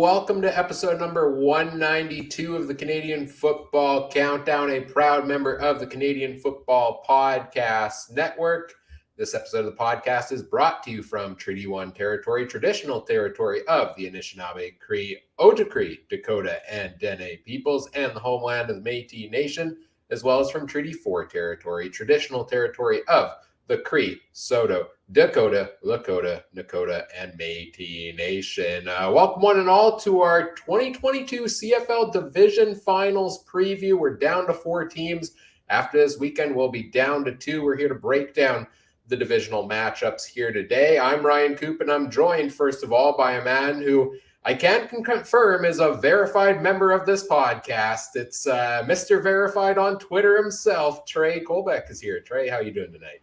welcome to episode number 192 of the Canadian Football Countdown, a proud member of the Canadian Football Podcast Network. This episode of the podcast is brought to you from Treaty 1 territory, traditional territory of the Anishinaabe, Cree, Ojibwe, Dakota, and Dene peoples, and the homeland of the Métis Nation, as well as from Treaty 4 territory, traditional territory of the Cree, Saulteaux, Dakota, Lakota, Nakota, and Métis Nation. Welcome one and all to our 2022 CFL Division Finals preview. We're down to 4 teams. After this weekend, we'll be down to 2. We're here to break down the divisional matchups here today. I'm Ryan Coop, and I'm joined, first of all, by a man who I can confirm is a verified member of this podcast. It's Mr. Verified on Twitter himself. Trey Colbeck is here. Trey, how you doing tonight?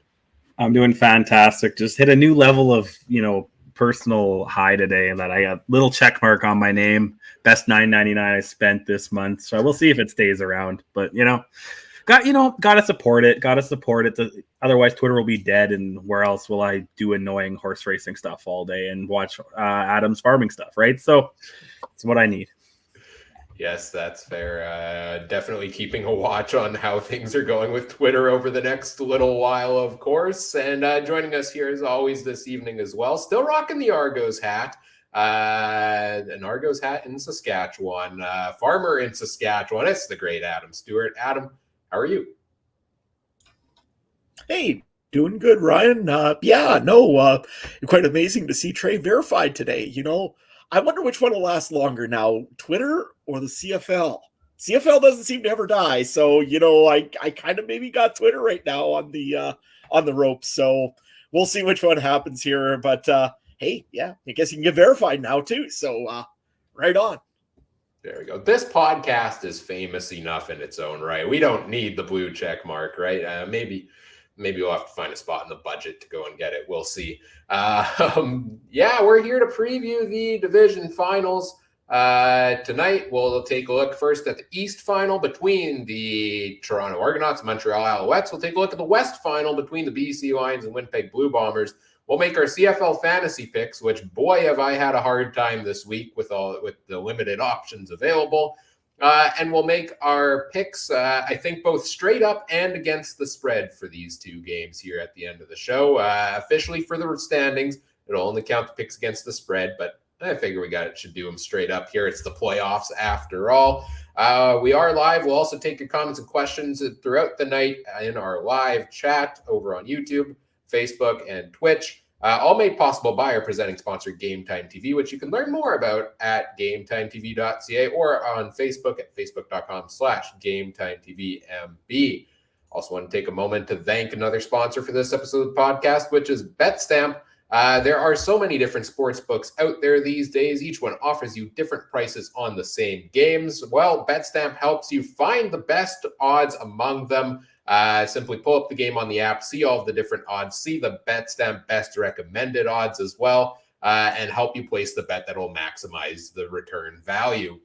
I'm doing fantastic. Just hit a new level of, personal high today, and that I got a little check mark on my name. Best $9.99 I spent this month. So we'll see if it stays around. But gotta support it. Otherwise, Twitter will be dead, and where else will I do annoying horse racing stuff all day and watch Adam's farming stuff, right? So it's what I need. Yes, that's fair. Definitely keeping a watch on how things are going with Twitter over the next little while, of course. And joining us here, as always, this evening as well, still rocking the Argos hat. An Argos hat in Saskatchewan. Farmer in Saskatchewan. It's the great Adam Stewart. Adam, how are you? Hey, doing good, Ryan. Quite amazing to see Trey verified today. I wonder which one will last longer now, Twitter or the CFL. CFL doesn't seem to ever die, so I kind of maybe got Twitter right now on the ropes. So we'll see which one happens here. But hey, yeah, I guess you can get verified now too. So right on. There we go. This podcast is famous enough in its own right. We don't need the blue check mark, right? Maybe we'll have to find a spot in the budget to go and get it. We'll see. We're here to preview the division finals. Tonight, we'll take a look first at the East final between the Toronto Argonauts and Montreal Alouettes. We'll take a look at the West final between the BC Lions and Winnipeg Blue Bombers. We'll make our CFL fantasy picks, which, boy, have I had a hard time this week with the limited options available. And we'll make our picks, I think, both straight up and against the spread for these 2 games here at the end of the show. Officially for the standings, it'll only count the picks against the spread, but I figure should do them straight up here. It's the playoffs after all. We are live. We'll also take your comments and questions throughout the night in our live chat over on YouTube, Facebook, and Twitch. All made possible by our presenting sponsor, Game Time TV, which you can learn more about at GameTimeTV.ca or on Facebook at Facebook.com/GameTimeTVMB. Also want to take a moment to thank another sponsor for this episode of the podcast, which is Betstamp. There are so many different sports books out there these days. Each one offers you different prices on the same games. Well, Betstamp helps you find the best odds among them. Simply pull up the game on the app, see all of the different odds, see the Betstamp best recommended odds as well, and help you place the bet that will maximize the return value.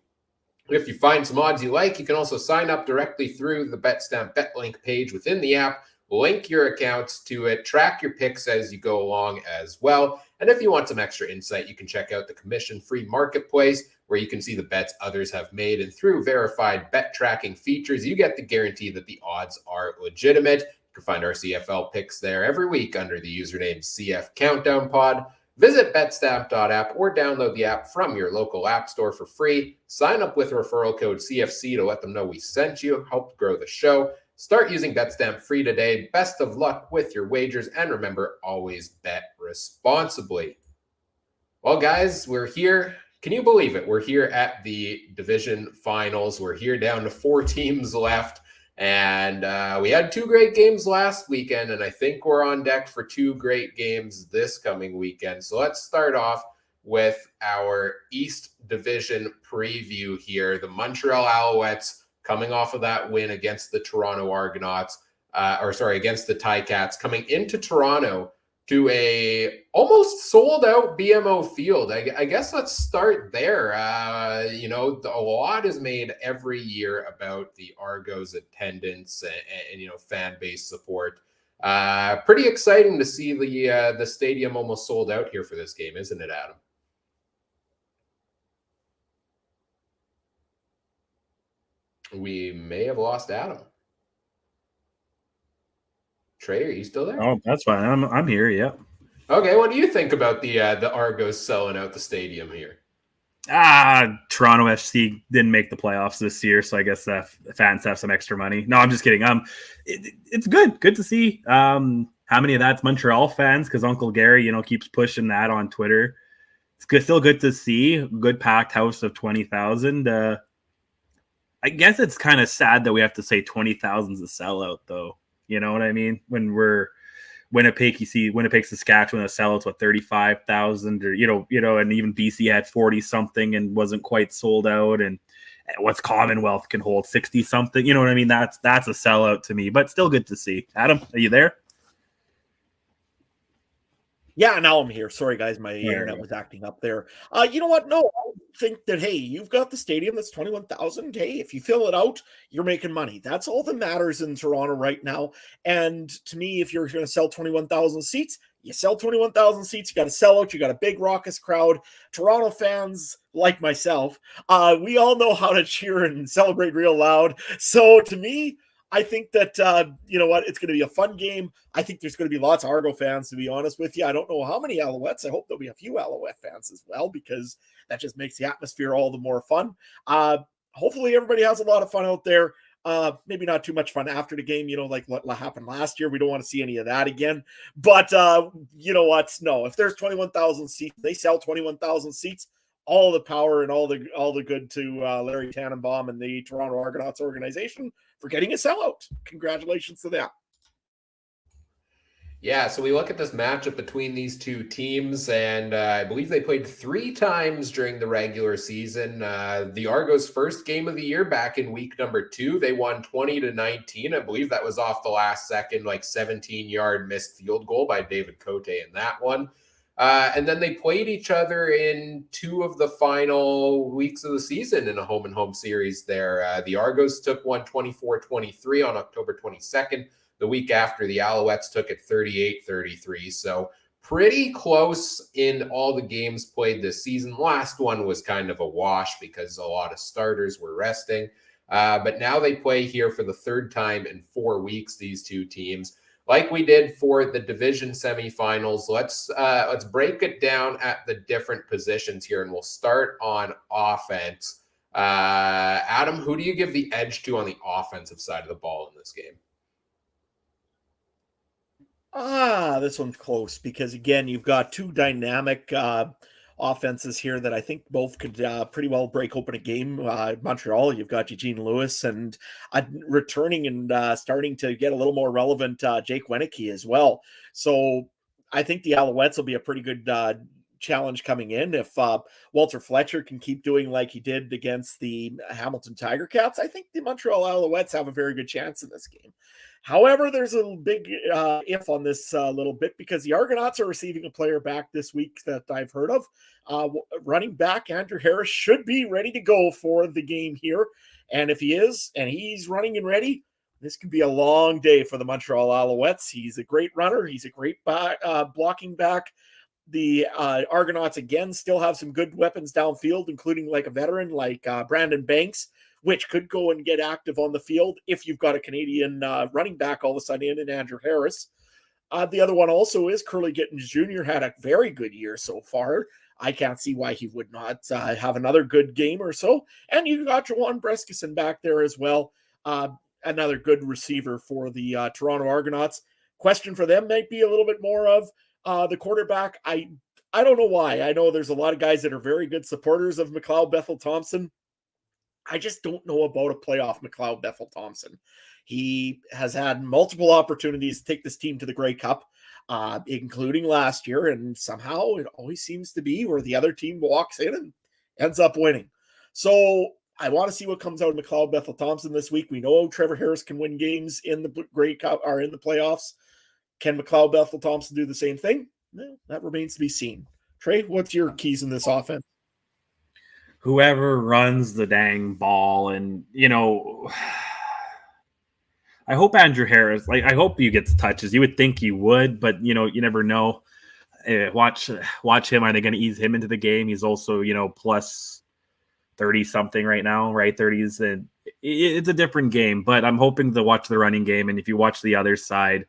If you find some odds you like, you can also sign up directly through the Betstamp BetLink page within the app, link your accounts to it, track your picks as you go along as well. And if you want some extra insight, you can check out the commission-free marketplace where you can see the bets others have made. And through verified bet tracking features, you get the guarantee that the odds are legitimate. You can find our CFL picks there every week under the username CF Countdown Pod. Visit betstamp.app or download the app from your local app store for free. Sign up with referral code CFC to let them know we sent you, help grow the show. Start using Betstamp free today. Best of luck with your wagers, and remember, always bet responsibly. Well, guys, we're here. Can you believe it? We're here at the division finals. We're here down to 4 teams left, and we had 2 great games last weekend, and I think we're on deck for 2 great games this coming weekend. So let's start off with our East Division preview here. The Montreal Alouettes, coming off of that win against the Toronto Argonauts, against the Ticats, coming into Toronto to a almost sold out BMO field. I guess let's start there. A lot is made every year about the Argos attendance and fan base support. Pretty exciting to see the stadium almost sold out here for this game, isn't it, Adam? We may have lost Adam. Trey, are you still there? Oh, that's fine. I'm here. Yeah. Okay, what do you think about the Argos selling out the stadium here? Toronto FC didn't make the playoffs this year, so I guess fans have some extra money. No, I'm just kidding. It's good to see. How many of that's Montreal fans? Because Uncle Gary, keeps pushing that on Twitter. It's still good to see. Good packed house of 20,000. I guess it's kind of sad that we have to say 20,000 is a sellout, though. You know what I mean? When we're Winnipeg, you see Winnipeg, Saskatchewan, a sellout's 35,000, or and even BC had 40 something and wasn't quite sold out. And what's Commonwealth can hold 60 something. You know what I mean? That's a sellout to me, but still good to see. Adam, are you there? Yeah, now I'm here. Sorry, guys, my internet was acting up there. You know what? No, I think that, hey, you've got the stadium that's 21,000. Hey, if you fill it out, you're making money. That's all that matters in Toronto right now. And to me, if you're going to sell 21,000 seats, you sell 21,000 seats. You got to sell out. You got a big raucous crowd. Toronto fans, like myself, we all know how to cheer and celebrate real loud. So to me, I think that, you know what, it's going to be a fun game. I think there's going to be lots of Argo fans, to be honest with you. I don't know how many Alouettes. I hope there'll be a few Alouette fans as well, because that just makes the atmosphere all the more fun. Hopefully everybody has a lot of fun out there. Maybe not too much fun after the game, like what happened last year. We don't want to see any of that again. But you know what? No, if there's 21,000 seats, they sell 21,000 seats. All the power and all the good to Larry Tannenbaum and the Toronto Argonauts organization for getting a sellout. Congratulations to them. Yeah, so we look at this matchup between these two teams, and I believe they played 3 times during the regular season. The Argos' first game of the year back in week number 2, they won 20-19. I believe that was off the last second, 17-yard missed field goal by David Cote in that one. And then they played each other in 2 of the final weeks of the season in a home-and-home series there. The Argos took one 24-23 on October 22nd. The week after, the Alouettes took it 38-33. So pretty close in all the games played this season. Last one was kind of a wash because a lot of starters were resting. But now they play here for the 3rd time in 4 weeks, these two teams. Like we did for the division semifinals, let's break it down at the different positions here, and we'll start on offense. Adam, who do you give the edge to on the offensive side of the ball in this game? This one's close because, again, you've got 2 dynamic offenses here that I think both could pretty well break open a game. Montreal, you've got Eugene Lewis, and returning and starting to get a little more relevant Jake Wenicky as well. So I think the Alouettes will be a pretty good challenge coming in. If Walter Fletcher can keep doing like he did against the Hamilton Tiger Cats, I think the Montreal Alouettes have a very good chance in this game. However, there's a big if on this little bit, because the Argonauts are receiving a player back this week that I've heard of. Running back Andrew Harris should be ready to go for the game here. And if he is, and he's running and ready, this could be a long day for the Montreal Alouettes. He's a great runner. He's a great blocking back. The Argonauts, again, still have some good weapons downfield, including like a veteran like Brandon Banks, which could go and get active on the field if you've got a Canadian running back all of a sudden in Andrew Harris. The other one also is Curly Gittins Jr. had a very good year so far. I can't see why he would not have another good game or so. And you got Jawan Breskison back there as well. Another good receiver for the Toronto Argonauts. Question for them might be a little bit more of the quarterback. I don't know why. I know there's a lot of guys that are very good supporters of McLeod Bethel Thompson. I just don't know about a playoff McLeod Bethel Thompson. He has had multiple opportunities to take this team to the Grey Cup, including last year, and somehow it always seems to be where the other team walks in and ends up winning. So I want to see what comes out of McLeod Bethel Thompson this week. We know Trevor Harris can win games in the Grey Cup or in the playoffs. Can McLeod Bethel Thompson do the same thing? No, that remains to be seen. Trey, what's your keys in this offense? Whoever runs the dang ball, and I hope Andrew Harris, I hope he gets touches. You would think he would, but you never know. Watch him. Are they going to ease him into the game? He's also plus 30 something right now, right? 30s, and it's a different game, but I'm hoping to watch the running game. And if you watch the other side,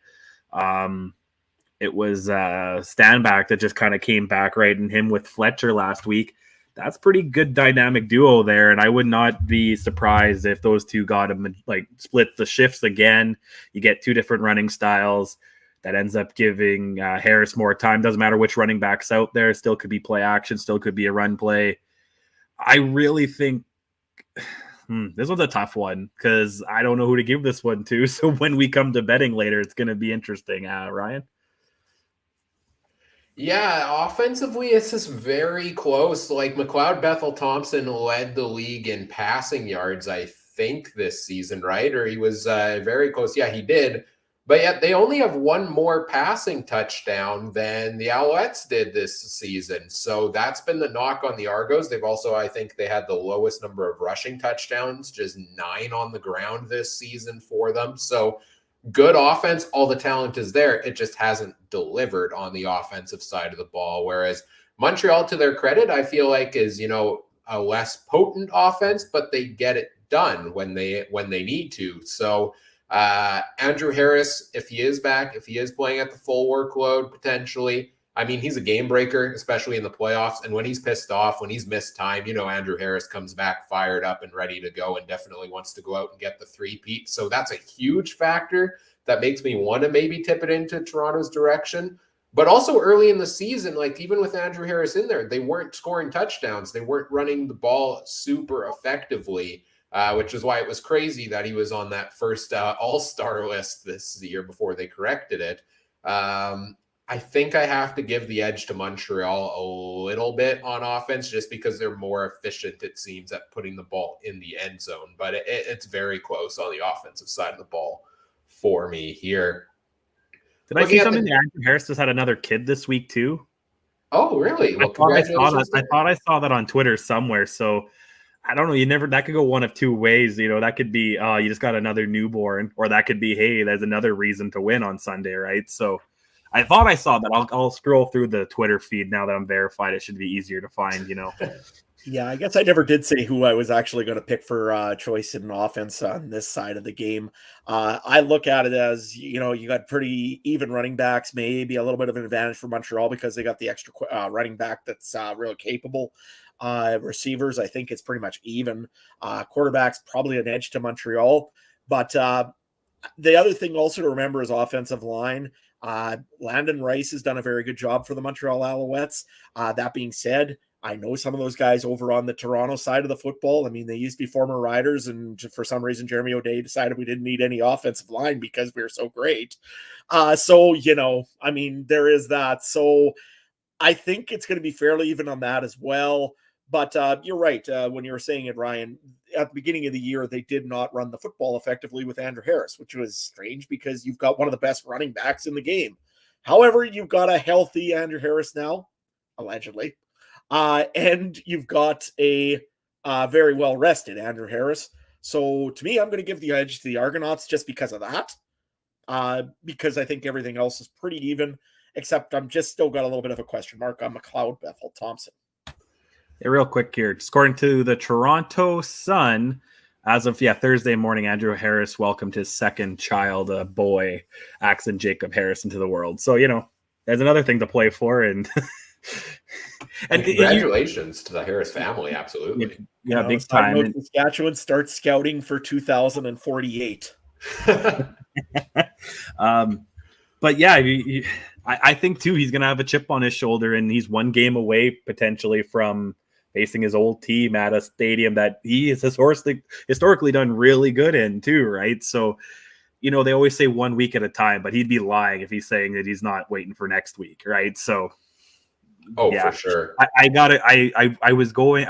it was Stanback that just kind of came back, right? And him with Fletcher last week. That's pretty good dynamic duo there. And I would not be surprised if those two got him, like, split the shifts again. You get two different running styles. That ends up giving Harris more time. Doesn't matter which running back's out there. Still could be play action. Still could be a run play. I really think this one's a tough one because I don't know who to give this one to. So when we come to betting later, it's going to be interesting. Ryan? Yeah, offensively, it's just very close. Like McLeod Bethel Thompson led the league in passing yards, I think, this season, right? Or he was very close. Yeah, he did. But yet they only have one more passing touchdown than the Alouettes did this season. So that's been the knock on the Argos. They've also, I think they had the lowest number of rushing touchdowns, just 9 on the ground this season for them. So good offense, all the talent is there. It just hasn't delivered on the offensive side of the ball. Whereas Montreal, to their credit, I feel like is, a less potent offense, but they get it done when they need to. So Andrew Harris, if he is back, if he is playing at the full workload, potentially, I mean, he's a game breaker, especially in the playoffs. And when he's pissed off, when he's missed time, Andrew Harris comes back fired up and ready to go and definitely wants to go out and get the three-peat. So that's a huge factor that makes me want to maybe tip it into Toronto's direction. But also early in the season, like even with Andrew Harris in there, they weren't scoring touchdowns. They weren't running the ball super effectively. Which is why it was crazy that he was on that first all-star list this year before they corrected it. I think I have to give the edge to Montreal a little bit on offense just because they're more efficient, it seems, at putting the ball in the end zone. But it's very close on the offensive side of the ball for me here. Did I see something that Andrew Harris just had another kid this week too? Oh, really? Well, congratulations. I thought I saw that on Twitter somewhere. So I don't know. That could go one of two ways. That could be, you just got another newborn, or that could be, hey, there's another reason to win on Sunday, right? So I thought I saw that. I'll scroll through the Twitter feed now that I'm verified. It should be easier to find, Yeah, I guess I never did say who I was actually going to pick for choice in offense on this side of the game. I look at it as, you got pretty even running backs, maybe a little bit of an advantage for Montreal because they got the extra running back that's really capable. Receivers, I think it's pretty much even. Quarterbacks, probably an edge to Montreal. But the other thing also to remember is offensive line. Landon Rice has done a very good job for the Montreal Alouettes. That being said, I know some of those guys over on the Toronto side of the football. I mean, they used to be former Riders, and for some reason, Jeremy O'Day decided we didn't need any offensive line because we were so great. There is that. So I think it's going to be fairly even on that as well. But you're right. When you were saying it, Ryan, at the beginning of the year, they did not run the football effectively with Andrew Harris, which was strange because you've got one of the best running backs in the game. However, you've got a healthy Andrew Harris now, allegedly. And you've got a very well-rested Andrew Harris. So to me, I'm going to give the edge to the Argonauts just because of that. Because I think everything else is pretty even, except I'm just still got a little bit of a question mark on McLeod Bethel Thompson. Hey, real quick here, just according to the Toronto Sun, as of Thursday morning, Andrew Harris welcomed his second child, a boy, Axon Jacob Harris, into the world. So there's another thing to play for, and congratulations to the Harris family, absolutely. Yeah, big time. Saskatchewan starts scouting for 2048. But yeah, I think too he's gonna have a chip on his shoulder, and he's one game away potentially from facing his old team at a stadium that he has historically done really good in too, right? So, they always say 1 week at a time, but he'd be lying if he's saying that he's not waiting for next week, right? So, for sure. I got it. I was going.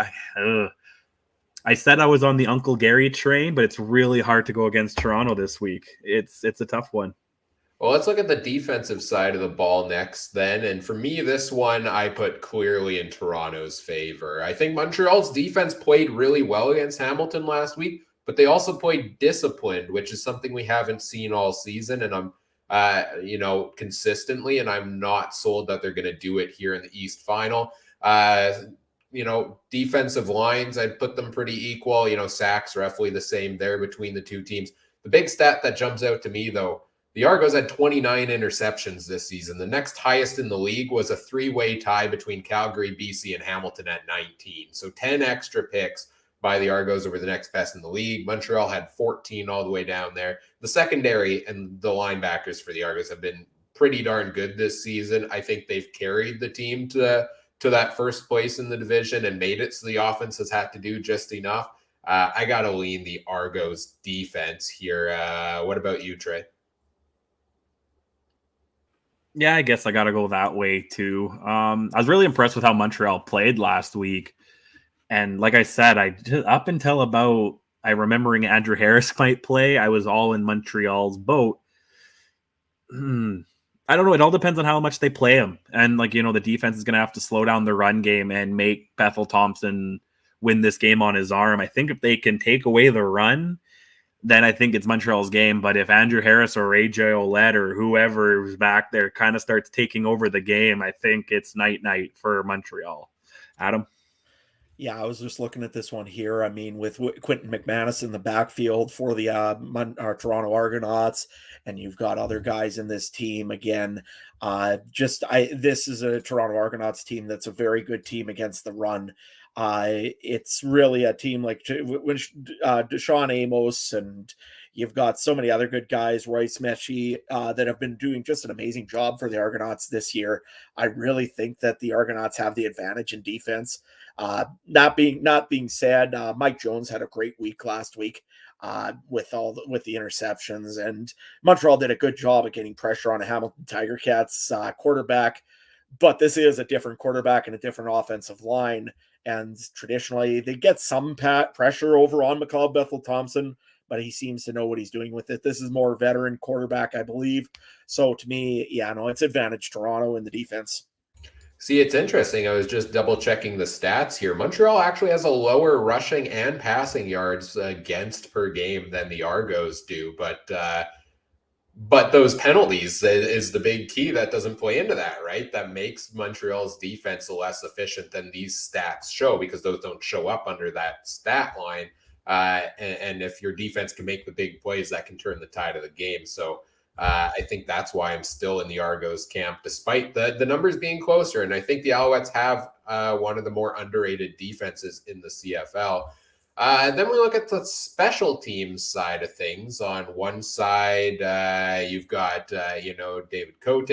I said I was on the Uncle Gary train, but it's really hard to go against Toronto this week. It's a tough one. Well, let's look at the defensive side of the ball next then. And for me, this one I put clearly in Toronto's favor. I think Montreal's defense played really well against Hamilton last week, but they also played disciplined, which is something we haven't seen all season. And I'm, consistently, and I'm not sold that they're going to do it here in the East Final. defensive lines, I'd put them pretty equal. Sacks roughly the same there between the two teams. The big stat that jumps out to me, though, the Argos had 29 interceptions this season. The next highest in the league was a three-way tie between Calgary, BC, and Hamilton at 19. So 10 extra picks by the Argos over the next best in the league. Montreal had 14 all the way down there. The secondary and the linebackers for the Argos have been pretty darn good this season. I think they've carried the team to that first place in the division and made it so the offense has had to do just enough. I got to lean the Argos defense here. What about you, Trey? Yeah, I guess I got to go that way too. I was really impressed with how Montreal played last week. And like I said, up until about remembering Andrew Harris might play, I was all in Montreal's boat. I don't know. It all depends on how much they play him. And the defense is going to have to slow down the run game and make Bethel Thompson win this game on his arm. I think if they can take away the run, then I think it's Montreal's game. But if Andrew Harris or AJ Ouellette or whoever is back there kind of starts taking over the game, I think it's night for Montreal. Adam? Yeah, I was just looking at this one here. I mean, with Quentin McManus in the backfield for the Toronto Argonauts, and you've got other guys in this team again. This is a Toronto Argonauts team that's a very good team against the run. It's really a team like Deshaun Amos, and you've got so many other good guys, Royce Mechie, that have been doing just an amazing job for the Argonauts this year. I really think that the Argonauts have the advantage in defense. Not being said, Mike Jones had a great week last week with the interceptions, and Montreal did a good job of getting pressure on a Hamilton Tiger Cats quarterback. But this is a different quarterback and a different offensive line. And traditionally, they get some pressure over on McLeod Bethel Thompson, but he seems to know what he's doing with it. This is more veteran quarterback, I believe. So to me, it's advantage Toronto in the defense. See, it's interesting. I was just double checking the stats here. Montreal actually has a lower rushing and passing yards against per game than the Argos do, but those penalties is the big key that doesn't play into that, right? That makes Montreal's defense less efficient than these stats show, because those don't show up under that stat line. And if your defense can make the big plays, that can turn the tide of the game. So I think that's why I'm still in the Argos camp, despite the numbers being closer. And I think the Alouettes have one of the more underrated defenses in the CFL. Then we look at the special teams side of things. On one side, you've got, David Cote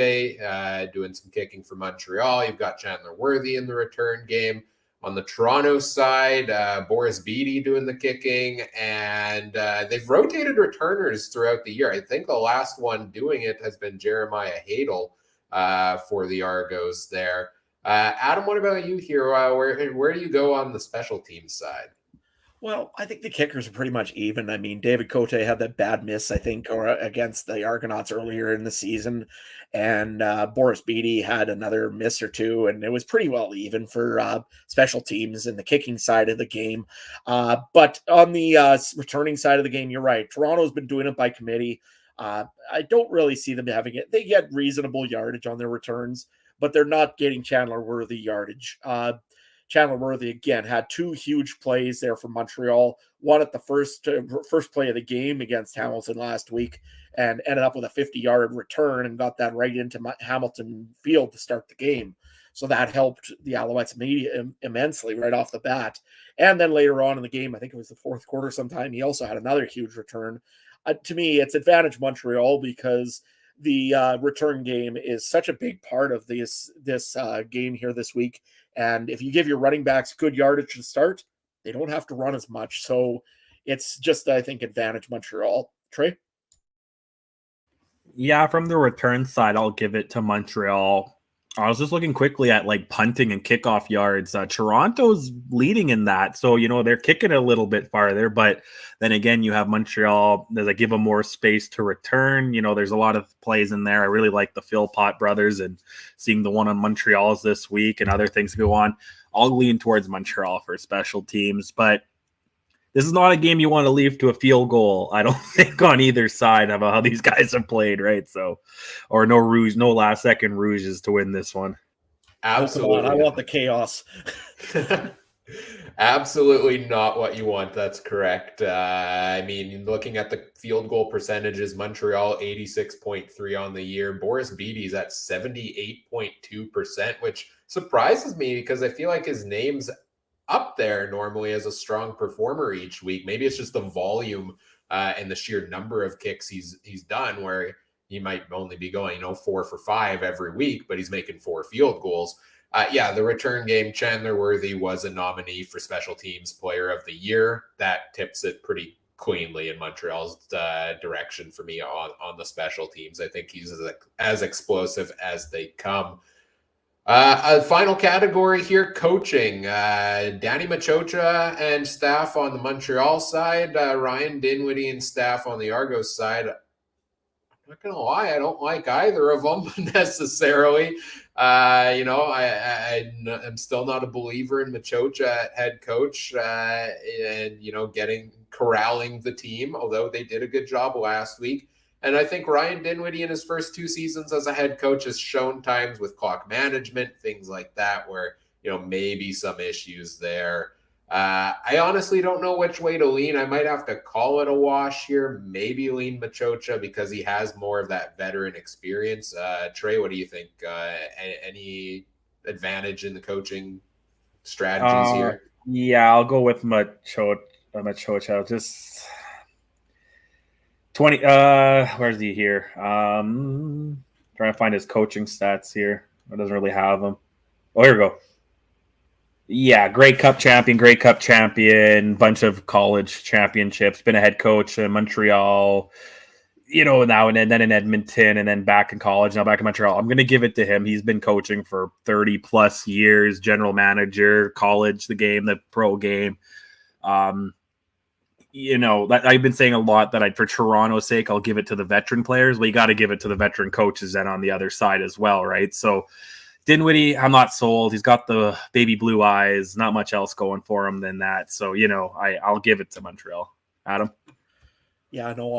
doing some kicking for Montreal. You've got Chandler Worthy in the return game. On the Toronto side, Boris Beatty doing the kicking. And they've rotated returners throughout the year. I think the last one doing it has been Jeremiah Hadel for the Argos there. Adam, what about you here? Where do you go on the special teams side? Well, I think the kickers are pretty much even. I mean, David Cote had that bad miss, I think, or against the Argonauts earlier in the season, and Boris Beatty had another miss or two, and it was pretty well even for special teams and the kicking side of the game. But on the returning side of the game, you're right. Toronto's been doing it by committee. I don't really see them having it. They get reasonable yardage on their returns, but they're not getting Chandler-worthy yardage. Chandler Worthy, again, had two huge plays there for Montreal. One at the first play of the game against Hamilton last week, and ended up with a 50-yard return and got that right into Hamilton Field to start the game. So that helped the Alouettes immensely right off the bat. And then later on in the game, I think it was the fourth quarter sometime, he also had another huge return. To me, it's advantage Montreal because the return game is such a big part of this game here this week. And if you give your running backs good yardage to start, they don't have to run as much. So it's just, I think, advantage Montreal. Trey? Yeah, from the return side, I'll give it to Montreal. I was just looking quickly at punting and kickoff yards. Toronto's leading in that. So, they're kicking a little bit farther. But then again, you have Montreal. They give them more space to return. There's a lot of plays in there. I really like the Philpott brothers, and seeing the one on Montreal's this week and other things go on. I'll lean towards Montreal for special teams. But this is not a game you want to leave to a field goal, I don't think, on either side of how these guys have played, right? So, or no last second rouges to win this one. Absolutely. Oh, come on. I want the chaos. Absolutely not what you want. That's correct. I mean, looking at the field goal percentages, Montreal 86.3 on the year. Boris Beatty's at 78.2%, which surprises me because I feel like his name's up there normally as a strong performer each week. Maybe it's just the volume and the sheer number of kicks he's done, where he might only be going 4 for 5 every week, but he's making 4 field goals. The return game, Chandler Worthy was a nominee for Special Teams Player of the Year. That tips it pretty cleanly in Montreal's direction for me on the special teams. I think he's as explosive as they come. A final category here, coaching. Danny Machocha and staff on the Montreal side, Ryan Dinwiddie and staff on the Argos side. I'm not going to lie, I don't like either of them necessarily. I'm still not a believer in Machocha at head coach and corralling the team, although they did a good job last week. And I think Ryan Dinwiddie in his first 2 seasons as a head coach has shown times with clock management, things like that, where, maybe some issues there. I honestly don't know which way to lean. I might have to call it a wash here, maybe lean Machocha because he has more of that veteran experience. Trey, what do you think? Any advantage in the coaching strategies here? Yeah, I'll go with Machocha. Just 20. Where's he here? Trying to find his coaching stats here. It doesn't really have them. Oh, here we go. Yeah, Grey Cup champion, bunch of college championships, been a head coach in Montreal, now and then in Edmonton, and then back in college, now back in Montreal. I'm going to give it to him. He's been coaching for 30 plus years, general manager, college, the game, the pro game. I've been saying a lot that for Toronto's sake, I'll give it to the veteran players. Well, you got to give it to the veteran coaches then on the other side as well, right? So Dinwiddie, I'm not sold. He's got the baby blue eyes, not much else going for him than that. So, I'll give it to Montreal. Adam? Yeah, no,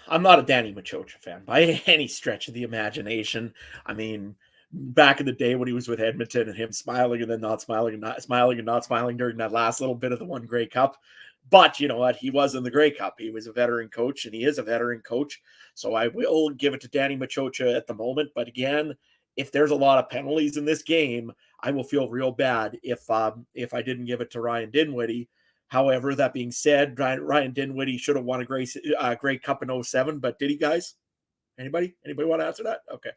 I'm not a Danny Machocha fan by any stretch of the imagination. I mean, back in the day when he was with Edmonton and him smiling and then not smiling and not smiling and not smiling during that last little bit of the one Grey Cup. But you know what? He was in the Grey Cup. He was a veteran coach, and he is a veteran coach. So I will give it to Danny Machocha at the moment. But again, if there's a lot of penalties in this game, I will feel real bad if I didn't give it to Ryan Dinwiddie. However, that being said, Ryan Dinwiddie should have won a Grey Cup in 07, but did he, guys? Anybody want to answer that? Okay.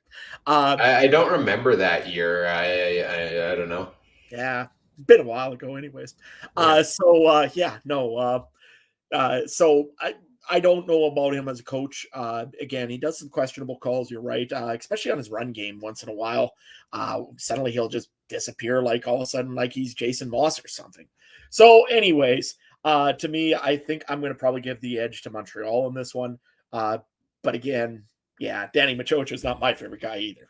I don't remember that year. I don't know. Yeah, been a while ago anyways. So I don't know about him as a coach. Again, he does some questionable calls, you're right, especially on his run game once in a while. Suddenly he'll just disappear like all of a sudden like he's Jason Moss or something. So anyways, to me, I think I'm going to probably give the edge to Montreal in this one. But again, yeah, Danny Machocha is not my favorite guy either.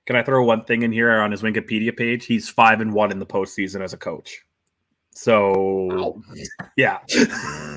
Can I throw one thing in here on his Wikipedia page? He's 5-1 in the postseason as a coach. So, yeah.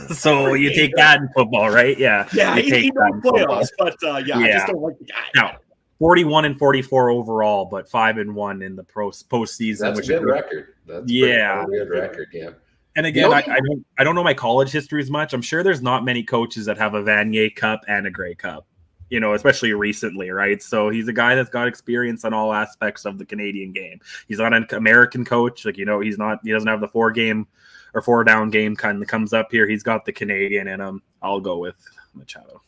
So you take that in football, right? Yeah. Yeah, he knows playoffs, but I just don't like the guy. No, 41-44 overall, but 5-1 in the postseason. That's a good record. That's a good record, yeah. And again, I don't know my college history as much. I'm sure there's not many coaches that have a Vanier Cup and a Grey Cup, especially recently, right? So he's a guy that's got experience on all aspects of the Canadian game. He's not an American coach. He doesn't have the 4-game or 4-down game kind of comes up here. He's got the Canadian in him. I'll go with Machado.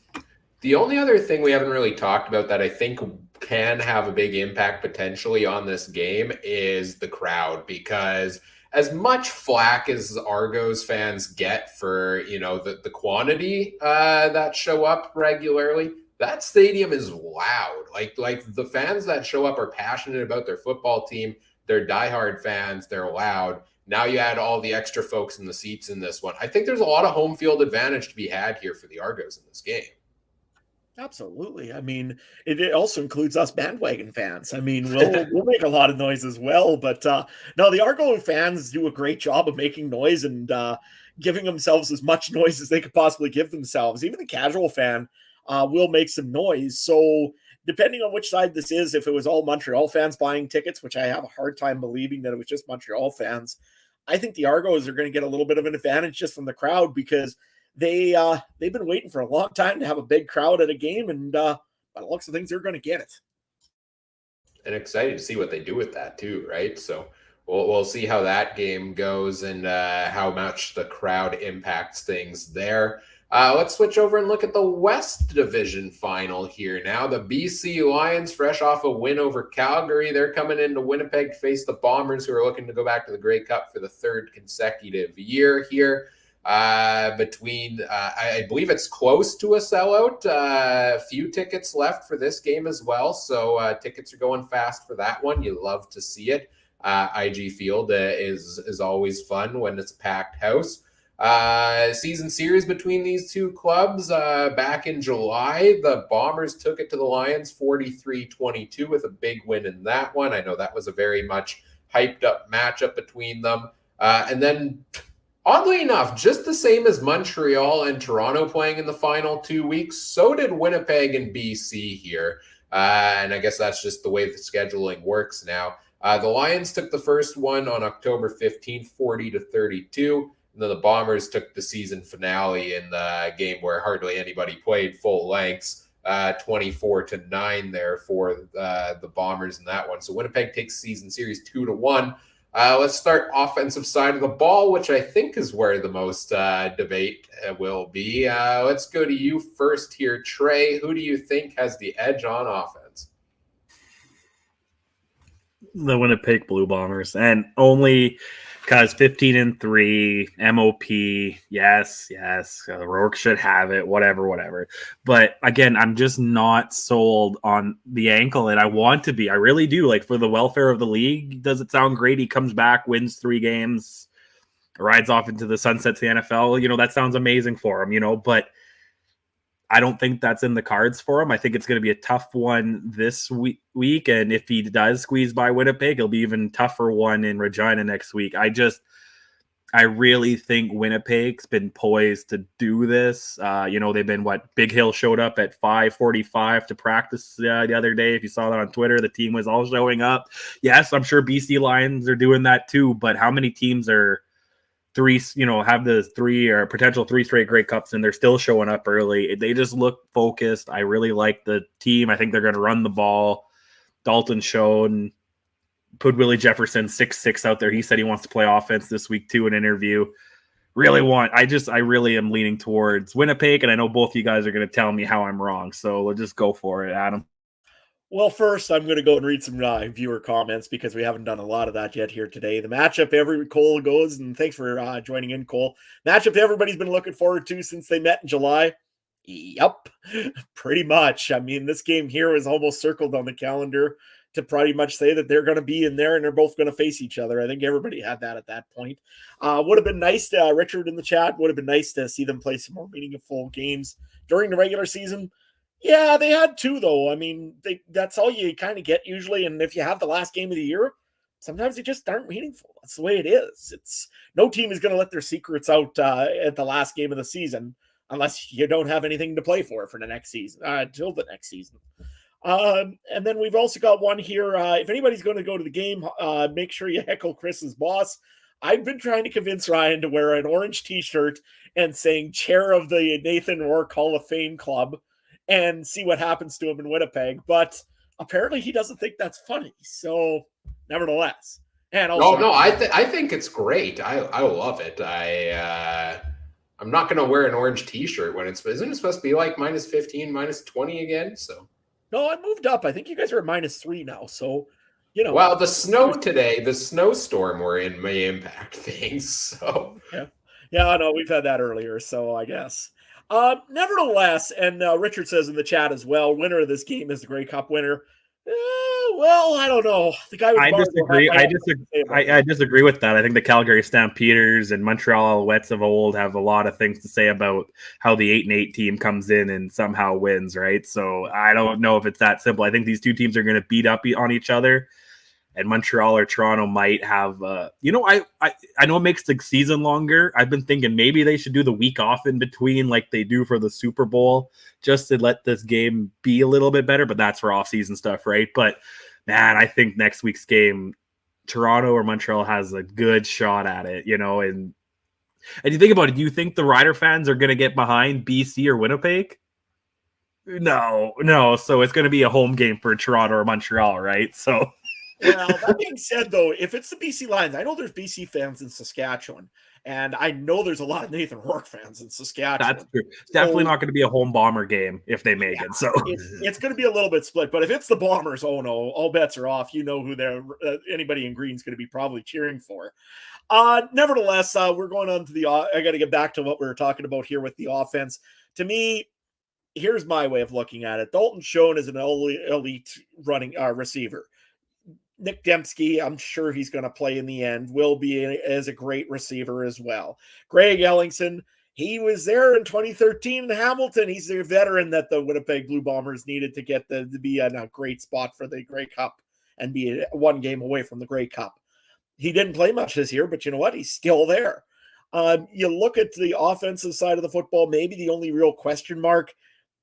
The only other thing we haven't really talked about that I think can have a big impact potentially on this game is the crowd, because as much flack as Argos fans get for, the quantity that show up regularly, that stadium is loud. Like the fans that show up are passionate about their football team. They're diehard fans. They're loud. Now you add all the extra folks in the seats in this one. I think there's a lot of home field advantage to be had here for the Argos in this game. Absolutely. I mean, it also includes us bandwagon fans. I mean, we'll make a lot of noise as well. But no, the Argo fans do a great job of making noise and giving themselves as much noise as they could possibly give themselves. Even the casual fan will make some noise. So depending on which side this is, if it was all Montreal fans buying tickets, which I have a hard time believing that it was just Montreal fans, I think the Argos are going to get a little bit of an advantage just from the crowd because they've been waiting for a long time to have a big crowd at a game, and by the looks of things, they're going to get it. And excited to see what they do with that too, right? So we'll see how that game goes and how much the crowd impacts things there. Let's switch over and look at the West Division final here now. The BC Lions, fresh off a win over Calgary, they're coming into Winnipeg to face the Bombers, who are looking to go back to the Grey Cup for the third consecutive year here. I believe it's close to a sellout. A few tickets left for this game as well, so tickets are going fast for that one. You love to see it. IG Field is always fun when it's a packed house. Season series between these two clubs back in July, the Bombers took it to the Lions 43-22 with a big win in that one. I know that was a very much hyped up matchup between them. And then oddly enough, just the same as Montreal and Toronto playing in the final 2 weeks, so did Winnipeg and BC here. And I guess that's just the way the scheduling works now. The Lions took the first one on October 15th, 40-32. And then the Bombers took the season finale in the game where hardly anybody played full lengths, 24-9 there for the Bombers in that one. So Winnipeg takes season series 2-1. Let's start offensive side of the ball, which I think is where the most debate will be. Let's go to you first here, Trey. Who do you think has the edge on offense? The Winnipeg Blue Bombers, and only because 15-3 MOP, yes, Rourke should have it, whatever. But again, I'm just not sold on the ankle, and I want to be. I really do. Like, for the welfare of the league, does it sound great? He comes back, wins 3 games, rides off into the sunset to the NFL. That sounds amazing for him. But I don't think that's in the cards for him. I think it's going to be a tough one this week. And if he does squeeze by Winnipeg, it'll be even tougher one in Regina next week. I really think Winnipeg's been poised to do this. They've been Big Hill showed up at 5:45 to practice the other day. If you saw that on Twitter, the team was all showing up. Yes, I'm sure BC Lions are doing that too. But how many teams are have the 3 or potential 3 straight Grey Cups and they're still showing up early? They just look focused. I really like the team. I think they're going to run the ball. Dalton showed, put Willie Jefferson 6'6" out there. He said he wants to play offense this week too in an interview. I really am leaning towards Winnipeg, and I know both of you guys are going to tell me how I'm wrong. So we'll just go for it, Adam. Well, first, I'm going to go and read some viewer comments because we haven't done a lot of that yet here today. The matchup Cole goes, and thanks for joining in, Cole. Matchup everybody's been looking forward to since they met in July. Yep, pretty much. I mean, this game here was almost circled on the calendar to pretty much say that they're going to be in there and they're both going to face each other. I think everybody had that at that point. Would have been nice to, Richard in the chat, would have been nice to see them play some more meaningful games during the regular season. Yeah, they had 2, though. I mean, that's all you kind of get usually. And if you have the last game of the year, sometimes they just aren't meaningful. That's the way it is. No team is going to let their secrets out at the last game of the season unless you don't have anything to play for the next season, till the next season. And then we've also got one here. If anybody's going to go to the game, make sure you heckle Chris's boss. I've been trying to convince Ryan to wear an orange t-shirt and saying chair of the Nathan Rourke Hall of Fame Club and see what happens to him in Winnipeg. But apparently he doesn't think that's funny. So nevertheless. And also, I think it's great. I love it. I'm not going to wear an orange t-shirt when isn't it supposed to be like -15, -20 again? So. No, I moved up. I think you guys are at -3 now. So, Well, the snow today, the snowstorm we're in may impact things. So. Yeah, no, we've had that earlier. So I guess. Nevertheless, and Richard says in the chat as well, winner of this game is the Grey Cup winner. Well, I don't know. The guy. I disagree. I disagree with that. I think the Calgary Stampeders and Montreal Alouettes of old have a lot of things to say about how the 8-8 team comes in and somehow wins, right? So I don't know if it's that simple. I think these two teams are going to beat up on each other. and Montreal or Toronto might have, I know it makes the season longer. I've been thinking maybe they should do the week off in between like they do for the Super Bowl, just to let this game be a little bit better, but that's for off-season stuff, right? But man, I think next week's game, Toronto or Montreal has a good shot at it, and you think about it, do you think the Rider fans are going to get behind BC or Winnipeg? No. So it's going to be a home game for Toronto or Montreal, right? So, well, that being said, though, if it's the BC Lions, I know there's BC fans in Saskatchewan, and I know there's a lot of Nathan Rourke fans in Saskatchewan. That's true. It's definitely not going to be a home Bomber game if they make it. So it's going to be a little bit split. But if it's the Bombers, oh no, all bets are off. You know who anybody in green is going to be probably cheering for. Nevertheless, we're going on to I got to get back to what we were talking about here with the offense. To me, here's my way of looking at it. Dalton Schoen is an elite running receiver. Nick Dembski, I'm sure he's going to play in the end, will be as a great receiver as well. Greg Ellingson, he was there in 2013 in Hamilton. He's a veteran that the Winnipeg Blue Bombers needed to get to be in a great spot for the Grey Cup and be one game away from the Grey Cup. He didn't play much this year, but you know what? He's still there. You look at the offensive side of the football, maybe the only real question mark,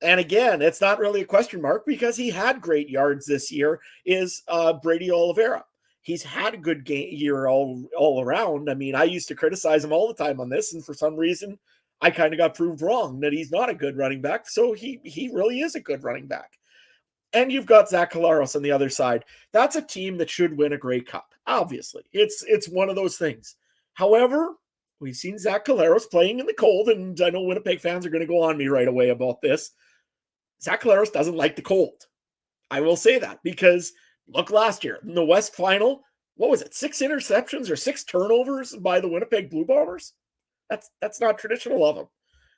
and again, it's not really a question mark because he had great yards this year, is Brady Oliveira. He's had a good year all around. I mean, I used to criticize him all the time on this, and for some reason, I kind of got proved wrong that he's not a good running back. So he really is a good running back. And you've got Zach Collaros on the other side. That's a team that should win a Grey Cup. Obviously, it's one of those things. However, we've seen Zach Collaros playing in the cold, and I know Winnipeg fans are going to go on me right away about this. Zach Collaros doesn't like the cold. I will say that because look last year in the West Final, what was it? 6 interceptions or 6 turnovers by the Winnipeg Blue Bombers. That's not traditional of them.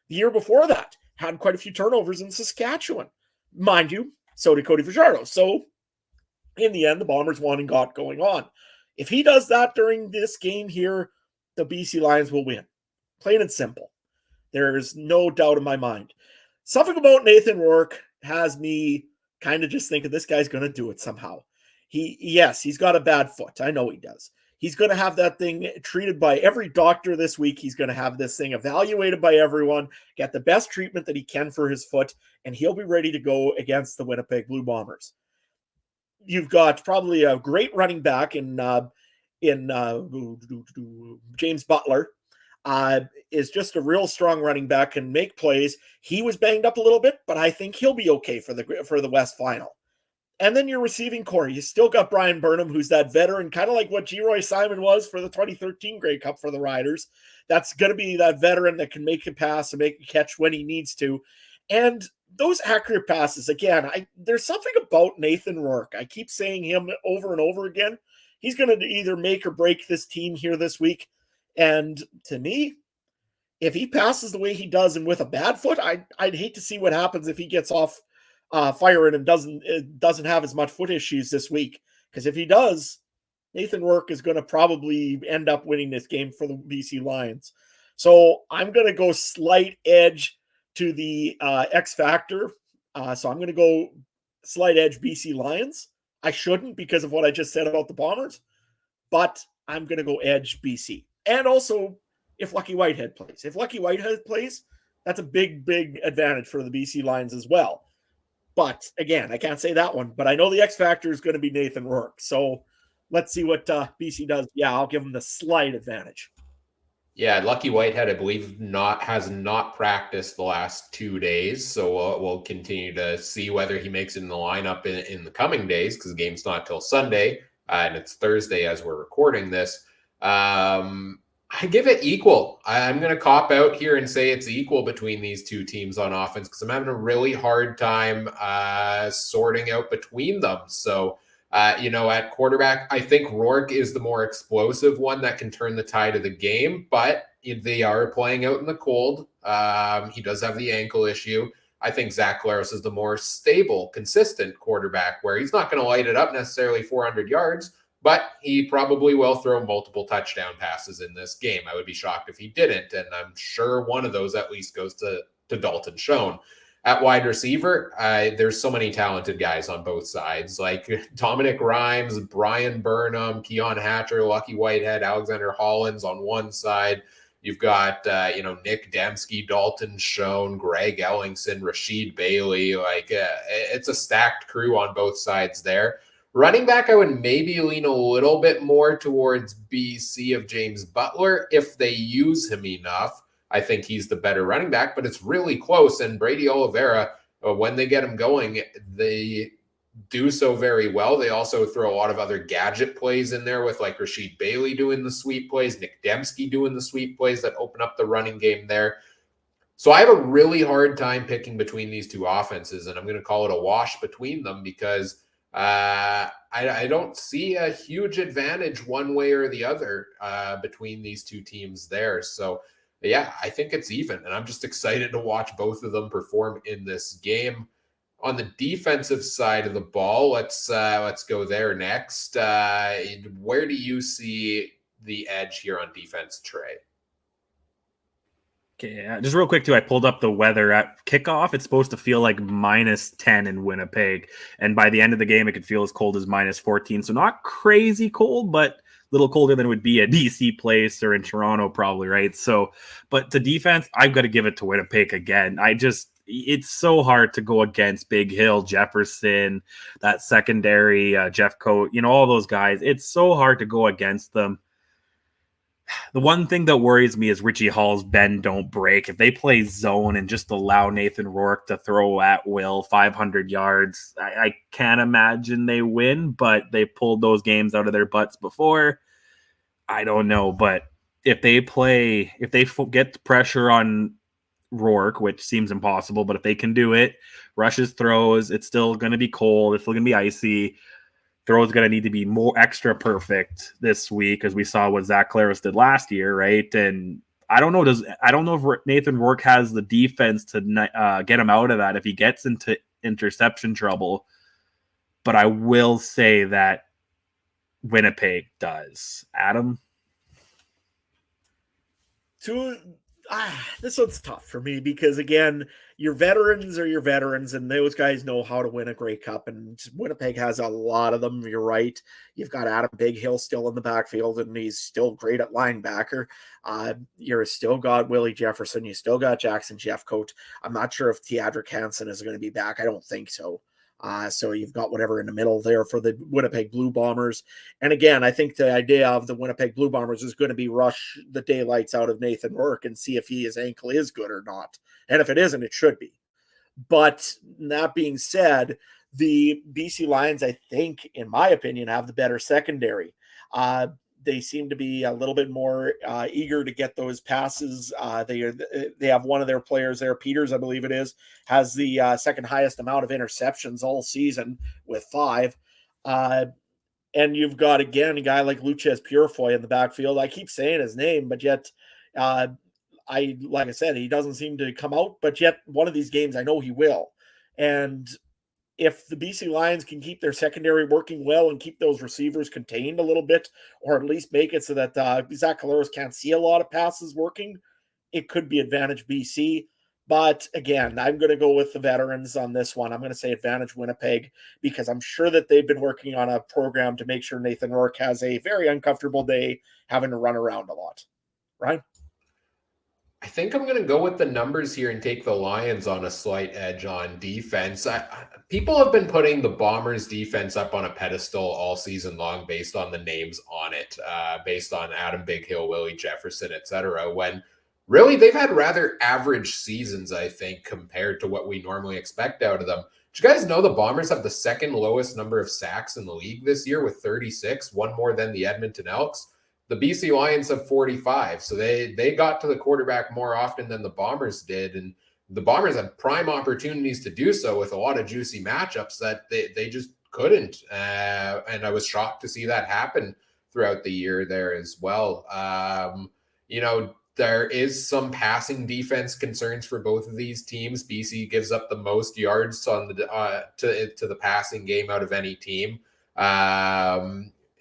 The year before that, had quite a few turnovers in Saskatchewan. Mind you, so did Cody Fajardo. So in the end, the Bombers won and got going on. If he does that during this game here, the BC Lions will win. Plain and simple. There's no doubt in my mind. Something about Nathan Rourke has me kind of just thinking this guy's going to do it somehow. He's got a bad foot. I know he does. He's going to have that thing treated by every doctor this week. He's going to have this thing evaluated by everyone, get the best treatment that he can for his foot, and he'll be ready to go against the Winnipeg Blue Bombers. You've got probably a great running back in James Butler. Is just a real strong running back, can make plays. He was banged up a little bit, but I think he'll be okay for the West Final. And then your receiving core, you still got Brian Burnham, who's that veteran, kind of like what Geroy Simon was for the 2013 Grey Cup for the Riders. That's going to be that veteran that can make a pass and make a catch when he needs to. And those accurate passes, again, there's something about Nathan Rourke. I keep saying him over and over again. He's going to either make or break this team here this week. And to me, if he passes the way he does and with a bad foot, I'd hate to see what happens if he gets off firing and doesn't have as much foot issues this week. Because if he does, Nathan Rourke is going to probably end up winning this game for the BC Lions. So I'm going to go slight edge to the X Factor. So I'm going to go slight edge BC Lions. I shouldn't because of what I just said about the Bombers, but I'm going to go edge BC. And also, if Lucky Whitehead plays. If Lucky Whitehead plays, that's a big, big advantage for the BC Lions as well. But again, I can't say that one. But I know the X Factor is going to be Nathan Rourke. So let's see what BC does. Yeah, I'll give him the slight advantage. Yeah, Lucky Whitehead, I believe, has not practiced the last 2 days. So we'll continue to see whether he makes it in the lineup in the coming days because the game's not till Sunday. And it's Thursday as we're recording this. I give it equal. I'm going to cop out here and say it's equal between these two teams on offense because I'm having a really hard time sorting out between them. So, at quarterback, I think Rourke is the more explosive one that can turn the tide of the game, but they are playing out in the cold. He does have the ankle issue. I think Zach Collaros is the more stable, consistent quarterback where he's not going to light it up necessarily 400 yards, but he probably will throw multiple touchdown passes in this game. I would be shocked if he didn't, and I'm sure one of those at least goes to Dalton Schoen. At wide receiver, there's so many talented guys on both sides, like Dominic Rhymes, Brian Burnham, Keon Hatcher, Lucky Whitehead, Alexander Hollins on one side. You've got, Nick Dembski, Dalton Schoen, Greg Ellingson, Rashid Bailey. It's a stacked crew on both sides there. Running back, I would maybe lean a little bit more towards BC of James Butler if they use him enough. I think he's the better running back, but it's really close. And Brady Oliveira, when they get him going, they do so very well. They also throw a lot of other gadget plays in there with like Rashid Bailey doing the sweep plays, Nick Dembski doing the sweep plays that open up the running game there. So I have a really hard time picking between these two offenses, and I'm going to call it a wash between them because I don't see a huge advantage one way or the other between these two teams there. So yeah, I think it's even, and I'm just excited to watch both of them perform in this game. On the defensive side of the ball, let's go there next. Where do you see the edge here on defense, Trey? Okay, just real quick too, I pulled up the weather at kickoff. It's supposed to feel like -10 in Winnipeg, and by the end of the game, it could feel as cold as -14. So not crazy cold, but little colder than it would be at BC Place or in Toronto probably, right? So, but the defense, I've got to give it to Winnipeg again. It's so hard to go against Big Hill, Jefferson, that secondary, Jeff Coat, all those guys. It's so hard to go against them. The one thing that worries me is Richie Hall's bend don't break. If they play zone and just allow Nathan Rourke to throw at will 500 yards, I can't imagine they win, but they pulled those games out of their butts before. I don't know, but if they get the pressure on Rourke, which seems impossible, but if they can do it, rushes, throws, it's still going to be cold. It's still going to be icy. Throws going to need to be more extra perfect this week, as we saw what Zach Claris did last year, right? And I don't know if Nathan Rourke has the defense to get him out of that if he gets into interception trouble. But I will say that Winnipeg does. Adam? This one's tough for me because, again, your veterans are your veterans, and those guys know how to win a Grey Cup, and Winnipeg has a lot of them. You're right. You've got Adam Big Hill still in the backfield, and he's still great at linebacker. You're still got Willie Jefferson. You still got Jackson Jeffcoat. I'm not sure if Teodric Hansen is going to be back. I don't think so. So you've got whatever in the middle there for the Winnipeg Blue Bombers. And again, I think the idea of the Winnipeg Blue Bombers is going to be rush the daylights out of Nathan Rourke and see if his ankle is good or not. And if it isn't, it should be. But that being said, the BC Lions, I think, in my opinion, have the better secondary. They seem to be a little bit more eager to get those passes. They have one of their players there, Peters, I believe it is, has the second highest amount of interceptions all season with 5. And you've got, again, a guy like Lucas Purifoy in the backfield. I keep saying his name, but yet, like I said, he doesn't seem to come out. But yet, one of these games, I know he will. And if the BC Lions can keep their secondary working well and keep those receivers contained a little bit, or at least make it so that Zach Collaros can't see a lot of passes working, it could be advantage BC. But again, I'm going to go with the veterans on this one. I'm going to say advantage Winnipeg because I'm sure that they've been working on a program to make sure Nathan Rourke has a very uncomfortable day having to run around a lot. Right? I think I'm going to go with the numbers here and take the Lions on a slight edge on defense. People have been putting the Bombers defense up on a pedestal all season long based on the names on it, based on Adam Big Hill, Willie Jefferson, etc. When really they've had rather average seasons, I think, compared to what we normally expect out of them. Did you guys know the Bombers have the second lowest number of sacks in the league this year with 36, one more than the Edmonton Elks? The BC Lions have 45, so they got to the quarterback more often than the Bombers did, and the Bombers had prime opportunities to do so with a lot of juicy matchups that they just couldn't, and I was shocked to see that happen throughout the year there as well. There is some passing defense concerns for both of these teams. BC gives up the most yards on the to the passing game out of any team.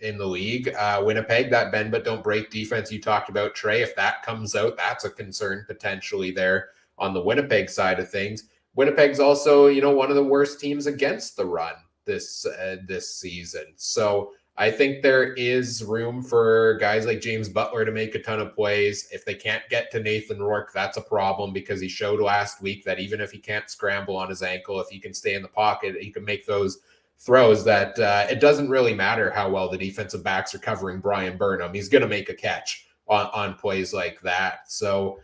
In the league. Winnipeg, that bend but don't break defense you talked about, Trey, if that comes out, that's a concern potentially there on the Winnipeg side of things. Winnipeg's also, one of the worst teams against the run this season. So I think there is room for guys like James Butler to make a ton of plays. If they can't get to Nathan Rourke, that's a problem because he showed last week that even if he can't scramble on his ankle, if he can stay in the pocket, he can make those throws that it doesn't really matter how well the defensive backs are covering Brian Burnham. He's going to make a catch on plays like that. So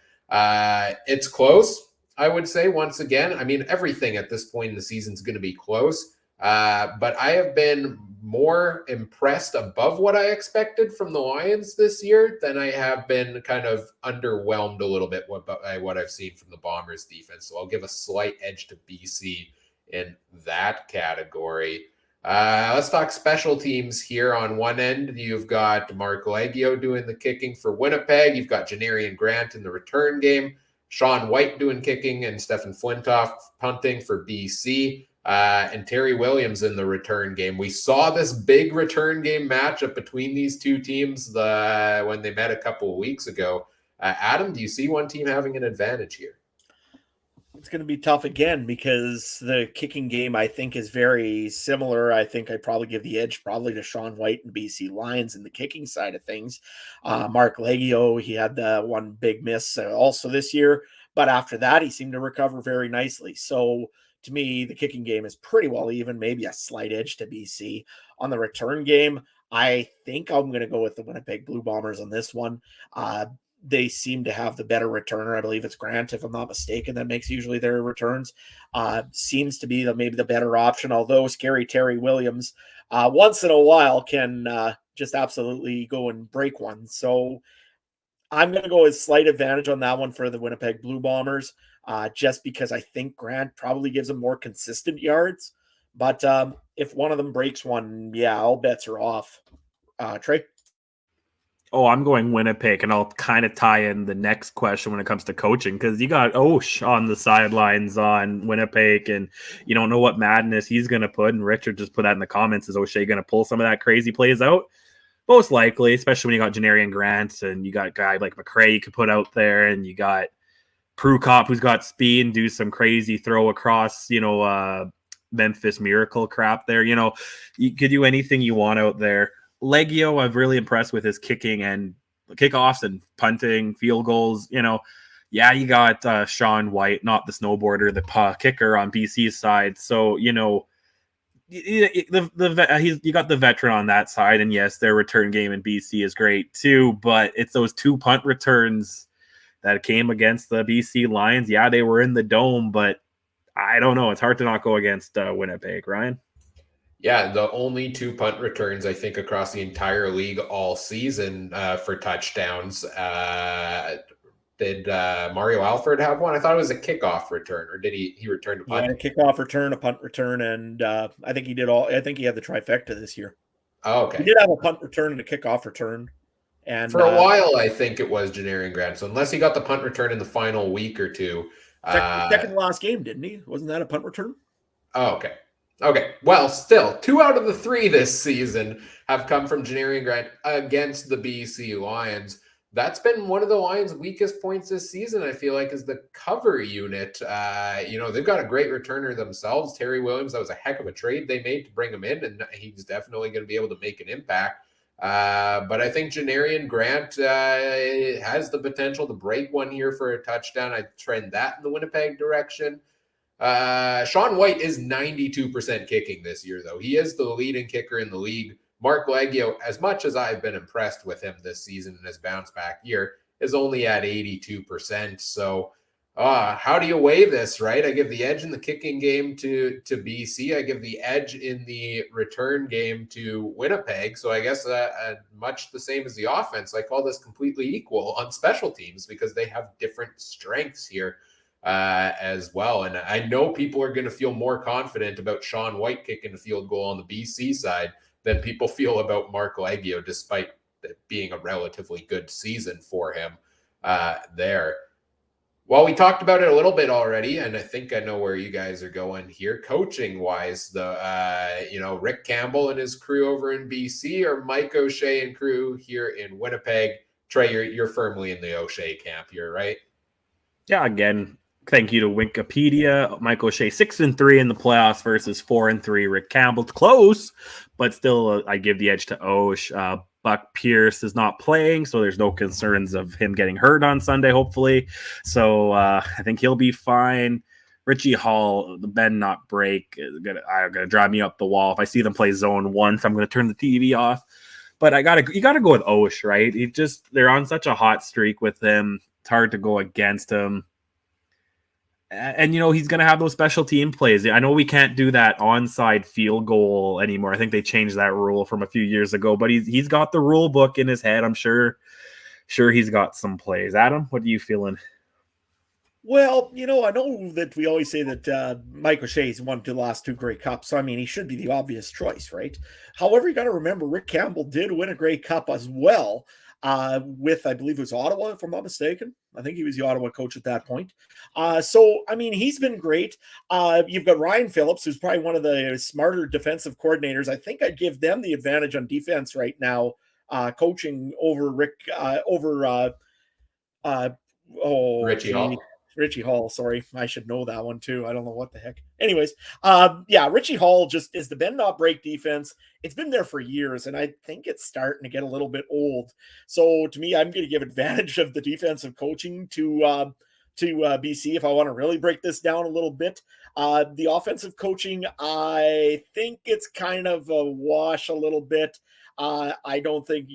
it's close, I would say, once again. I mean, everything at this point in the season is going to be close. But I have been more impressed above what I expected from the Lions this year than I have been kind of underwhelmed a little bit by what I've seen from the Bombers defense. So I'll give a slight edge to BC in that category. Let's talk special teams here. On one end, you've got Mark Leggio doing the kicking for Winnipeg. You've got Janarian Grant in the return game, Sean White doing kicking, and Stefan Flintoff punting for BC. And Terry Williams in the return game. We saw this big return game matchup between these two teams when they met a couple of weeks ago. Adam, do you see one team having an advantage here? It's going to be tough again because the kicking game, I think, is very similar. I think I'd probably give the edge probably to Sean White and BC Lions in the kicking side of things. Mark Leggio, he had the one big miss also this year, but after that, he seemed to recover very nicely. So to me, the kicking game is pretty well even, maybe a slight edge to BC. On the return game, I think I'm going to go with the Winnipeg Blue Bombers on this one. They seem to have the better returner. I believe it's Grant, if I'm not mistaken, that makes usually their returns. Seems to be maybe the better option, although scary Terry Williams once in a while can just absolutely go and break one. So I'm going to go with slight advantage on that one for the Winnipeg Blue Bombers, just because I think Grant probably gives them more consistent yards. But if one of them breaks one, yeah, all bets are off. Trey? Oh, I'm going Winnipeg, and I'll kind of tie in the next question when it comes to coaching, because you got Osh on the sidelines on Winnipeg, and you don't know what madness he's going to put. And Richard just put that in the comments. Is O'Shea going to pull some of that crazy plays out? Most likely, especially when you got Janarian Grant, and you got a guy like McRae you could put out there, and you got Prukop who's got speed and do some crazy throw across, Memphis Miracle crap there. You could do anything you want out there. Leggio, I'm really impressed with his kicking and kickoffs and punting, field goals. Yeah, you got Sean White, not the snowboarder, the kicker on BC's side. So, you got the veteran on that side. And yes, their return game in BC is great too. But it's those 2 punt returns that came against the BC Lions. Yeah, they were in the dome, but I don't know. It's hard to not go against Winnipeg, Ryan. Yeah, the only 2 punt returns, I think, across the entire league all season for touchdowns. Did Mario Alford have one? I thought it was a kickoff return, or did he return a punt? Yeah, a kickoff return, a punt return, and I think he did all. I think he had the trifecta this year. Oh, okay. He did have a punt return and a kickoff return. And for a while, I think it was Janarian Grant. So unless he got the punt return in the final week or two. Second last game, didn't he? Wasn't that a punt return? Oh, okay. Okay, well, still, 2 out of the 3 this season have come from Janarian Grant against the BC Lions. That's been one of the Lions' weakest points this season, I feel like, is the cover unit. They've got a great returner themselves, Terry Williams. That was a heck of a trade they made to bring him in, and he's definitely going to be able to make an impact. But I think Janarian Grant has the potential to break one here for a touchdown. I trend that in the Winnipeg direction. Sean White is 92% kicking this year, though. He is the leading kicker in the league. Mark Leggio, as much as I've been impressed with him this season in his bounce back year, is only at 82%. So how do you weigh this, right? I give the edge in the kicking game to BC. I give the edge in the return game to Winnipeg. So I guess much the same as the offense, I call this completely equal on special teams because they have different strengths here. As well. And I know people are going to feel more confident about Sean White kicking the field goal on the BC side than people feel about Mark Leggio, despite it being a relatively good season for him there. Well, we talked about it a little bit already, and I think I know where you guys are going here. Coaching-wise, Rick Campbell and his crew over in BC, or Mike O'Shea and crew here in Winnipeg. Trey, you're firmly in the O'Shea camp here, right? Yeah, again, Thank you to Wikipedia. Mike O'Shea 6-3 in the playoffs versus 4-3 Rick Campbell. It's close, but still, I give the edge to Osh. Buck Pierce is not playing, so there's no concerns of him getting hurt on Sunday, hopefully. So I think he'll be fine. Richie Hall, the bend not break, is gonna drive me up the wall. If I see them play zone once, I'm gonna turn the TV off. But you gotta go with Osh, right? They're on such a hot streak with him. It's hard to go against him. And, he's going to have those special team plays. I know we can't do that onside field goal anymore. I think they changed that rule from a few years ago, but he's got the rule book in his head. I'm sure he's got some plays. Adam, what are you feeling? Well, I know that we always say that Mike O'Shea's won the last 2 Grey Cups. So, I mean, he should be the obvious choice, right? However, you got to remember, Rick Campbell did win a Grey Cup as well with, I believe it was Ottawa, if I'm not mistaken. I think he was the Ottawa coach at that point. So, I mean, he's been great. You've got Ryan Phillips, who's probably one of the smarter defensive coordinators. I think I'd give them the advantage on defense right now, coaching over Richie Hall. Richie Hall, sorry. I should know that one too. I don't know what the heck. Anyways, Richie Hall just is the bend not break defense. It's been there for years, and I think it's starting to get a little bit old. So to me, I'm going to give advantage of the defensive coaching to BC if I want to really break this down a little bit. The offensive coaching, I think it's kind of a wash a little bit. I don't think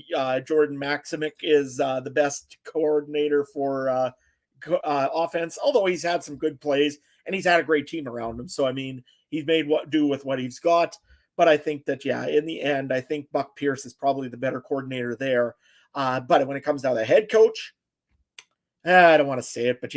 Jordan Maximic is the best coordinator for offense, although he's had some good plays and he's had a great team around him. So, I mean, he's made do with what he's got. But I think that, in the end, I think Buck Pierce is probably the better coordinator there. But when it comes down to the head coach, I don't want to say it, but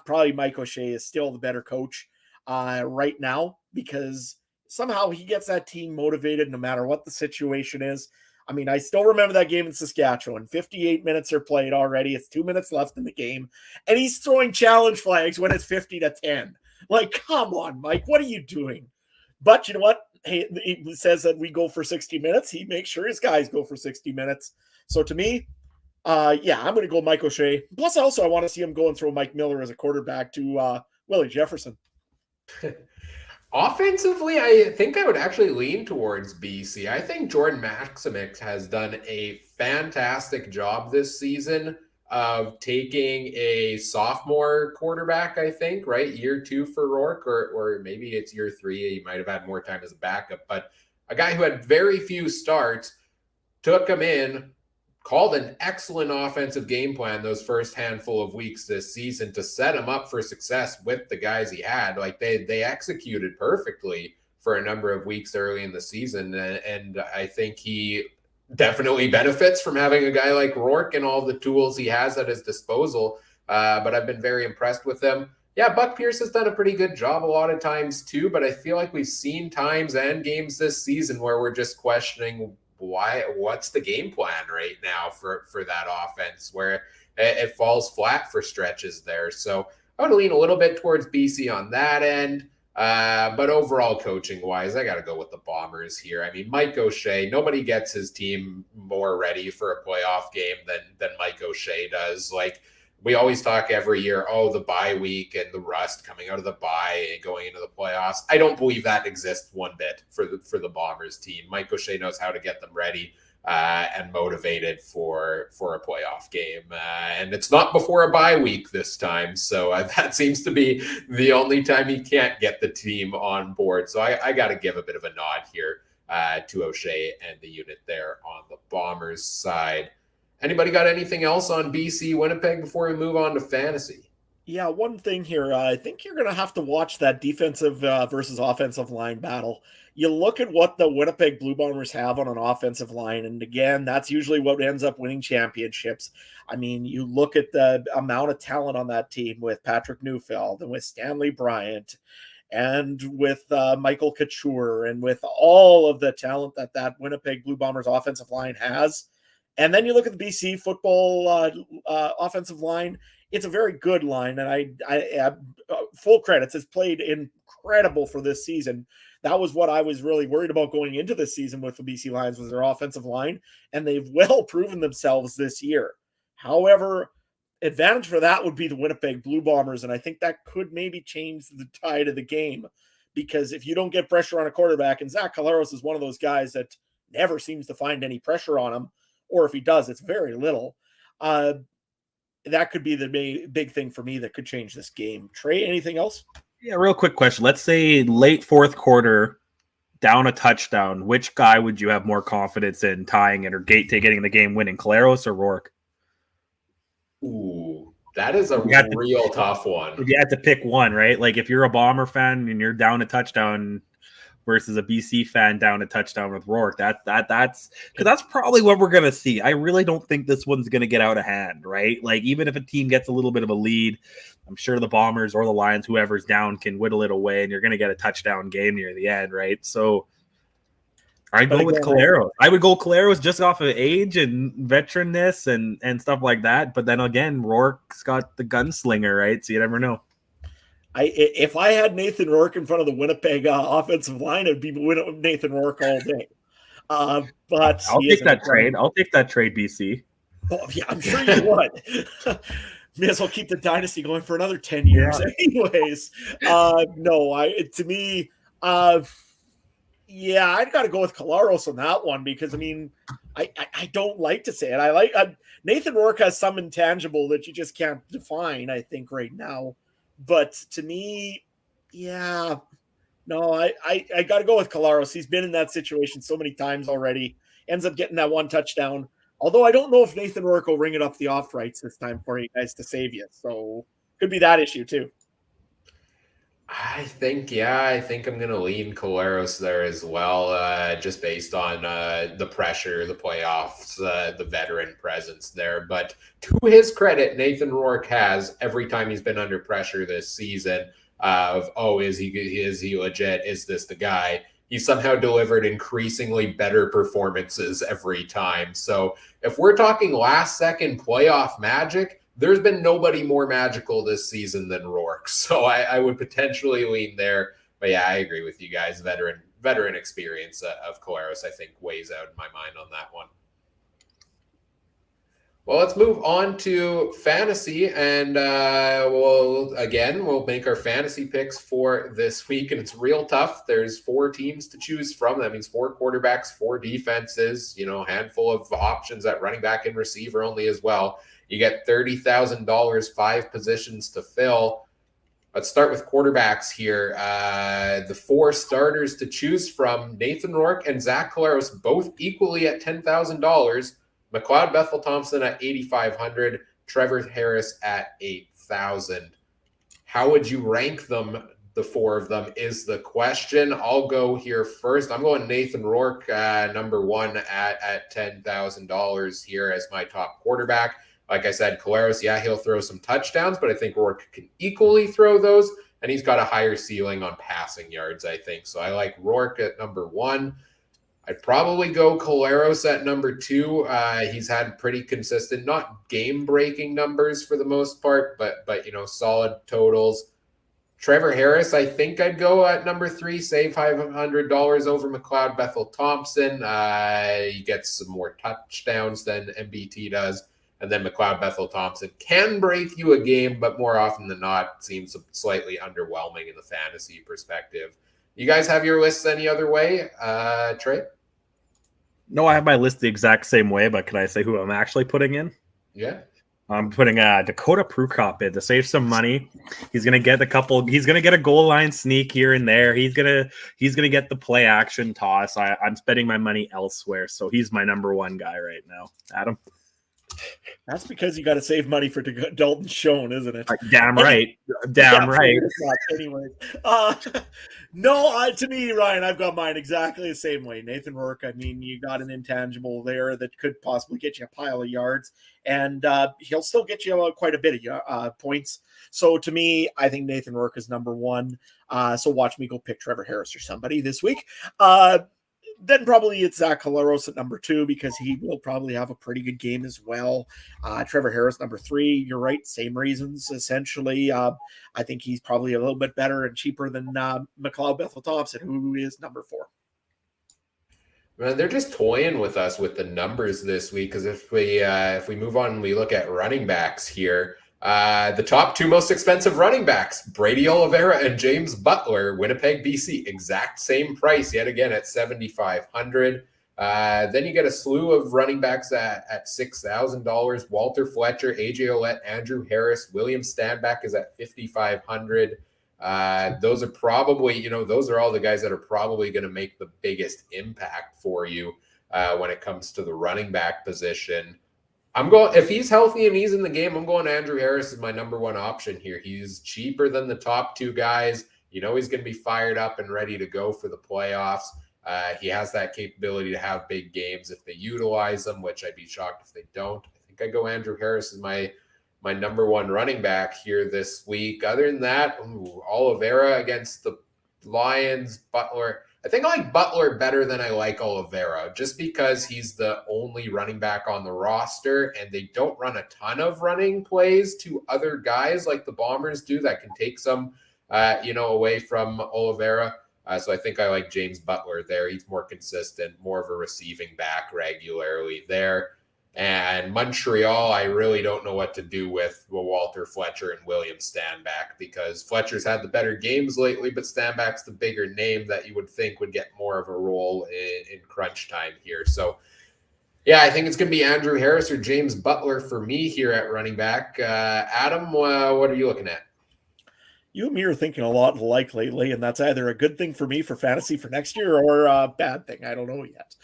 probably Mike O'Shea is still the better coach right now because somehow he gets that team motivated no matter what the situation is. I mean, I still remember that game in Saskatchewan. 58 minutes are played already. It's 2 minutes left in the game. And he's throwing challenge flags when it's 50-10. Like, come on, Mike, what are you doing? But you know what? He says that we go for 60 minutes. He makes sure his guys go for 60 minutes. So to me, I'm going to go Mike O'Shea. Plus, also, I want to see him go and throw Mike Miller as a quarterback to Willie Jefferson. Offensively, I think I would actually lean towards BC. I think Jordan Maximic has done a fantastic job this season of taking a sophomore quarterback, I think, right? Year 2 for Rourke, or maybe it's year 3. He might have had more time as a backup, but a guy who had very few starts, took him in, called an excellent offensive game plan those first handful of weeks this season to set him up for success with the guys he had. Like they executed perfectly for a number of weeks early in the season. And I think he definitely benefits from having a guy like Rourke and all the tools he has at his disposal. But I've been very impressed with him. Yeah, Buck Pierce has done a pretty good job a lot of times too, but I feel like we've seen times and games this season where we're just questioning what's the game plan right now for that offense where it falls flat for stretches there. So I would lean a little bit towards BC on that end. But overall coaching wise, I got to go with the Bombers here. I mean, Mike O'Shea, nobody gets his team more ready for a playoff game than Mike O'Shea does. Like, we always talk every year, the bye week and the rust coming out of the bye and going into the playoffs. I don't believe that exists one bit for the Bombers team. Mike O'Shea knows how to get them ready and motivated for a playoff game. And it's not before a bye week this time. So that seems to be the only time he can't get the team on board. So I got to give a bit of a nod here to O'Shea and the unit there on the Bombers side. Anybody got anything else on BC Winnipeg before we move on to fantasy? Yeah, one thing here. I think you're going to have to watch that defensive versus offensive line battle. You look at what the Winnipeg Blue Bombers have on an offensive line, and again, that's usually what ends up winning championships. I mean, you look at the amount of talent on that team with Patrick Neufeld and with Stanley Bryant and with Michael Couture and with all of the talent that Winnipeg Blue Bombers offensive line has. And then you look at the BC football offensive line. It's a very good line, and I full credits. It's played incredible for this season. That was what I was really worried about going into this season with the BC Lions, was their offensive line, and they've well proven themselves this year. However, advantage for that would be the Winnipeg Blue Bombers, and I think that could maybe change the tide of the game, because if you don't get pressure on a quarterback, and Zach Collaros is one of those guys that never seems to find any pressure on him, or if he does, it's very little. That could be the big thing for me that could change this game. Trey, anything else? Yeah, real quick question. Let's say late fourth quarter, down a touchdown. Which guy would you have more confidence in tying it or getting the game winning, Collaros or Rourke? Ooh, that is a real tough one. You had to pick one, right? Like if you're a Bomber fan and you're down a touchdown versus a BC fan down a touchdown with Rourke, that's because that's probably what we're gonna see. I really don't think this one's gonna get out of hand, right? Like even if a team gets a little bit of a lead, I'm sure the Bombers or the Lions, whoever's down, can whittle it away, and you're gonna get a touchdown game near the end, right? So I'd go with Collaros. I would go Collaros just off of age and veteranness and stuff like that. But then again, Rourke's got the gunslinger, right? So you never know. If I had Nathan Rourke in front of the Winnipeg offensive line, it'd be Nathan Rourke all day. But I'll take that trade. I'll take that trade, BC. Oh, yeah, I'm sure you would. May as well keep the dynasty going for another 10 years, anyways. Yeah, I've got to go with Collaros on that one because, I mean, I don't like to say it. Nathan Rourke has some intangible that you just can't define, I think, right now. But to me, yeah, no, I got to go with Collaros. He's been in that situation so many times already. Ends up getting that one touchdown. Although I don't know if Nathan Rourke will ring it off the off rights this time for you guys to save you. So could be that issue too. I think I'm going to lean Collaros there as well, just based on the pressure, the playoffs, the veteran presence there. But to his credit, Nathan Rourke has, every time he's been under pressure this season, is he legit? Is this the guy? He somehow delivered increasingly better performances every time. So if we're talking last second playoff magic, there's been nobody more magical this season than Rourke. So I would potentially lean there. But yeah, I agree with you guys. Veteran experience of Collaros, I think, weighs out in my mind on that one. Well, let's move on to fantasy, and we'll make our fantasy picks for this week, and it's real tough. There's 4 teams to choose from. That means 4 quarterbacks, 4 defenses, a handful of options at running back and receiver only as well. You get $30,000, 5 positions to fill. Let's start with quarterbacks here. The 4 starters to choose from: Nathan Rourke and Zach Collaros, both equally at $10,000. McLeod Bethel Thompson at $8,500, Trevor Harris at $8,000. How would you rank them? The 4 of them is the question. I'll go here first. I'm going Nathan Rourke, number 1 at $10,000 here as my top quarterback. Like I said, Collaros, he'll throw some touchdowns, but I think Rourke can equally throw those, and he's got a higher ceiling on passing yards, I think. So I like Rourke at number 1. I'd probably go Collaros at number 2. He's had pretty consistent, not game-breaking numbers for the most part, but solid totals. Trevor Harris, I think I'd go at number 3, save $500 over McLeod Bethel Thompson. He gets some more touchdowns than MBT does. And then McLeod Bethel Thompson can break you a game, but more often than not seems slightly underwhelming in the fantasy perspective. You guys have your lists any other way? Trey? No, I have my list the exact same way, but can I say who I'm actually putting in? Yeah. I'm putting Dakota Prukop in to save some money. He's gonna get He's gonna get a goal line sneak here and there. He's gonna get the play action toss. I'm spending my money elsewhere, so he's my number 1 guy right now. Adam. That's because you got to save money for Dalton Schoen, isn't it? Damn right. Damn right. Anyways, to me, Ryan, I've got mine exactly the same way. Nathan Rourke, I mean, you got an intangible there that could possibly get you a pile of yards, and he'll still get you quite a bit of points. So to me, I think Nathan Rourke is number 1. So watch me go pick Trevor Harris or somebody this week. Then probably it's Zach Collaros at number 2 because he will probably have a pretty good game as well. Trevor Harris, number 3. You're right. Same reasons, essentially. I think he's probably a little bit better and cheaper than McLeod Bethel Thompson, who is number 4. Man, they're just toying with us with the numbers this week because if we move on and we look at running backs here, the top two most expensive running backs, Brady Oliveira and James Butler, Winnipeg, BC, exact same price yet again at $7,500. Then you get a slew of running backs at $6,000. Walter Fletcher, AJ Ouellette, Andrew Harris, William Stanback is at $5,500. Those are probably, those are all the guys that are probably going to make the biggest impact for you when it comes to the running back position. If he's healthy and he's in the game, I'm going Andrew Harris as my number one option here. He's cheaper than the top two guys. He's going to be fired up and ready to go for the playoffs. He has that capability to have big games if they utilize them, which I'd be shocked if they don't. I think I go Andrew Harris as my number one running back here this week. Other than that, Oliveira against the Lions, Butler. I think I like Butler better than I like Oliveira just because he's the only running back on the roster and they don't run a ton of running plays to other guys like the Bombers do that can take some, away from Oliveira. So I think I like James Butler there. He's more consistent, more of a receiving back regularly there. And Montreal, I really don't know what to do with Walter Fletcher and William Stanback because Fletcher's had the better games lately, but Stanback's the bigger name that you would think would get more of a role in crunch time here. So, yeah, I think it's going to be Andrew Harris or James Butler for me here at running back. Adam, what are you looking at? You and me are thinking a lot alike lately, and that's either a good thing for me for fantasy for next year or a bad thing. I don't know yet.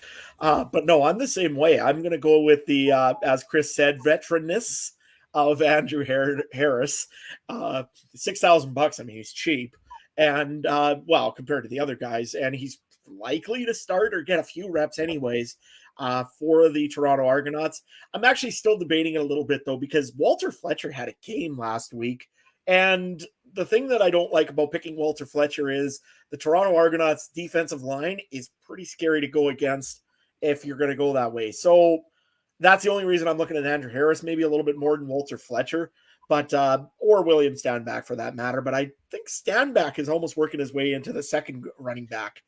But no, I'm the same way. I'm going to go with the, as Chris said, veteranness of Andrew Harris. $6,000. I mean, he's cheap. And, compared to the other guys, and he's likely to start or get a few reps anyways for the Toronto Argonauts. I'm actually still debating it a little bit, though, because Walter Fletcher had a game last week. And the thing that I don't like about picking Walter Fletcher is the Toronto Argonauts defensive line is pretty scary to go against if you're going to go that way. So that's the only reason I'm looking at Andrew Harris, maybe a little bit more than Walter Fletcher, but or William Stanback for that matter. But I think Stanback is almost working his way into the second running back.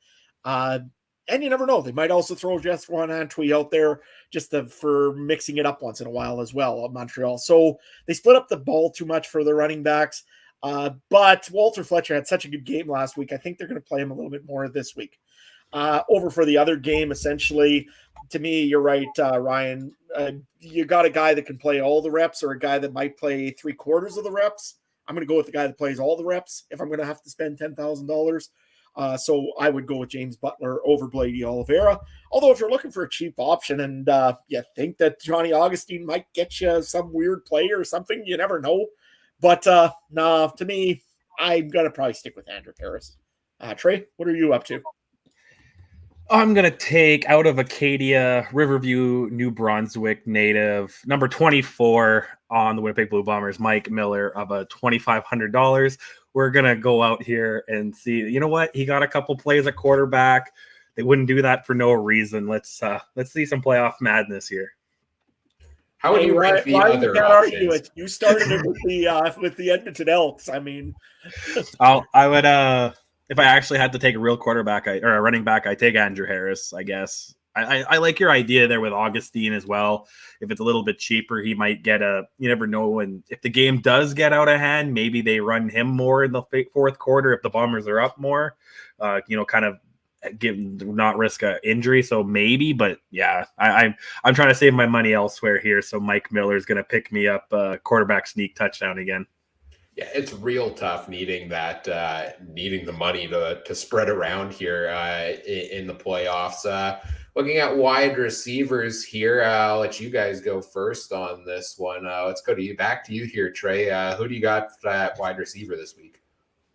And you never know. They might also throw Jess Juan Antwi out there just for mixing it up once in a while as well, Montreal. So they split up the ball too much for the running backs. But Walter Fletcher had such a good game last week. I think they're going to play him a little bit more this week. Over for the other game, essentially, to me, you're right, Ryan. You got a guy that can play all the reps or a guy that might play 3/4 of the reps. I'm going to go with the guy that plays all the reps if I'm going to have to spend $10,000. So I would go with James Butler over Brady Oliveira. Although if you're looking for a cheap option and you think that Johnny Augustine might get you some weird play or something, you never know. But to me, I'm going to probably stick with Andrew Harris. Trey, what are you up to? I'm going to take out of Acadia, Riverview, New Brunswick native, number 24 on the Winnipeg Blue Bombers, Mike Miller of a $2,500. We're going to go out here and see, you know what? He got a couple plays at quarterback. They wouldn't do that for no reason. Let's see some playoff madness here. How would you rank the other options? You started it with the Edmonton Elks. I mean, I would if I actually had to take a real quarterback or a running back, I take Andrew Harris, I guess. I like your idea there with Augustine as well. If it's a little bit cheaper, he might get you never know. And if the game does get out of hand, maybe they run him more in the fourth quarter if the Bombers are up more, kind of not risk an injury. So maybe, but yeah, I'm trying to save my money elsewhere here. So Mike Miller is going to pick me up a quarterback sneak touchdown again. Yeah, it's real tough needing the money to spread around here in the playoffs. Looking at wide receivers here, I'll let you guys go first on this one. Let's go back to you here, Trey. Who do you got at wide receiver this week?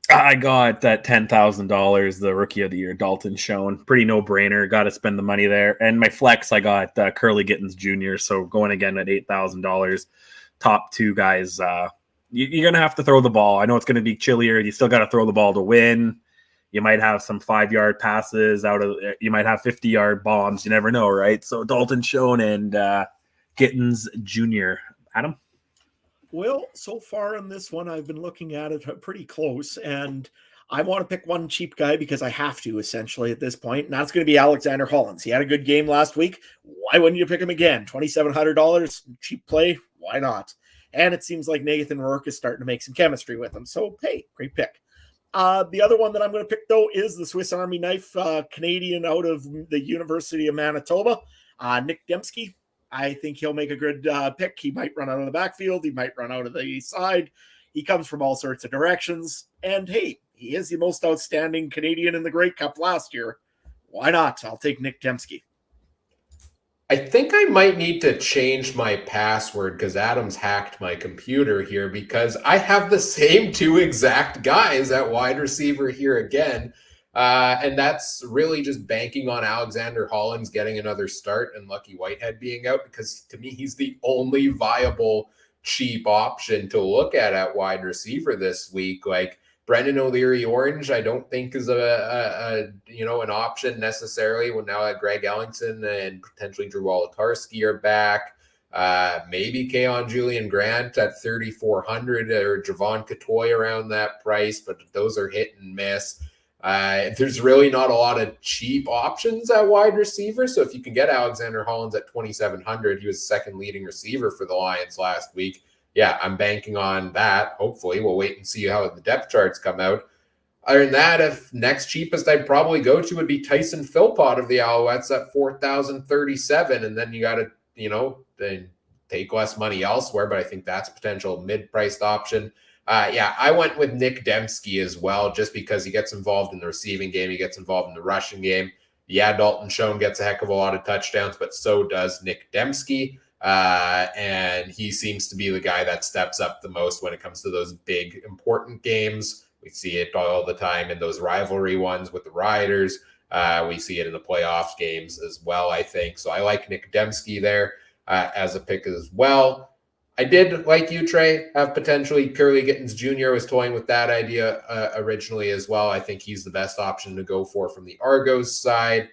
I got that $10,000, the rookie of the year, Dalton Schoen. Pretty no-brainer. Got to spend the money there. And my flex, I got Curly Gittens Jr., so going again at $8,000. Top two guys, you're going to have to throw the ball. I know it's going to be chillier. You still got to throw the ball to win. You might have some 5-yard passes you might have 50-yard bombs. You never know, right? So Dalton Schoen and Gittens Jr. Adam? Well, so far in this one, I've been looking at it pretty close, and I want to pick one cheap guy because I have to, essentially, at this point, and that's going to be Alexander Hollins. He had a good game last week. Why wouldn't you pick him again? $2,700, cheap play. Why not? And it seems like Nathan Rourke is starting to make some chemistry with him. So, hey, great pick. The other one that I'm going to pick, though, is the Swiss Army knife Canadian out of the University of Manitoba, Nick Dembski. I think he'll make a good pick. He might run out of the backfield. He might run out of the side. He comes from all sorts of directions. And, hey, he is the most outstanding Canadian in the Grey Cup last year. Why not? I'll take Nick Dembski. I think I might need to change my password because Adam's hacked my computer here, because I have the same two exact guys at wide receiver here again. And that's really just banking on Alexander Hollins getting another start and Lucky Whitehead being out, because to me, he's the only viable cheap option to look at wide receiver this week. Like, Brendan O'Leary Orange, I don't think is an option necessarily when now that Greg Ellington and potentially Drew Wolotarski are back. Maybe Keon Julian Grant at 3,400 or Javon Catoy around that price, but those are hit and miss. There's really not a lot of cheap options at wide receiver. So if you can get Alexander Hollins at 2,700, he was the second leading receiver for the Lions last week. Yeah, I'm banking on that. Hopefully, we'll wait and see how the depth charts come out. Other than that, if next cheapest I'd probably go to would be Tyson Philpott of the Alouettes at 4,037. And then you got to, then take less money elsewhere. But I think that's a potential mid-priced option. I went with Nick Dembski as well, just because he gets involved in the receiving game. He gets involved in the rushing game. Yeah, Dalton Schoen gets a heck of a lot of touchdowns, but so does Nick Dembski. And he seems to be the guy that steps up the most when it comes to those big, important games. We see it all the time in those rivalry ones with the Riders. We see it in the playoff games as well, I think. So I like Nick Dembski there as a pick as well. I did, like you, Trey, have potentially Curly Gittins Jr. I was toying with that idea originally as well. I think he's the best option to go for from the Argos side.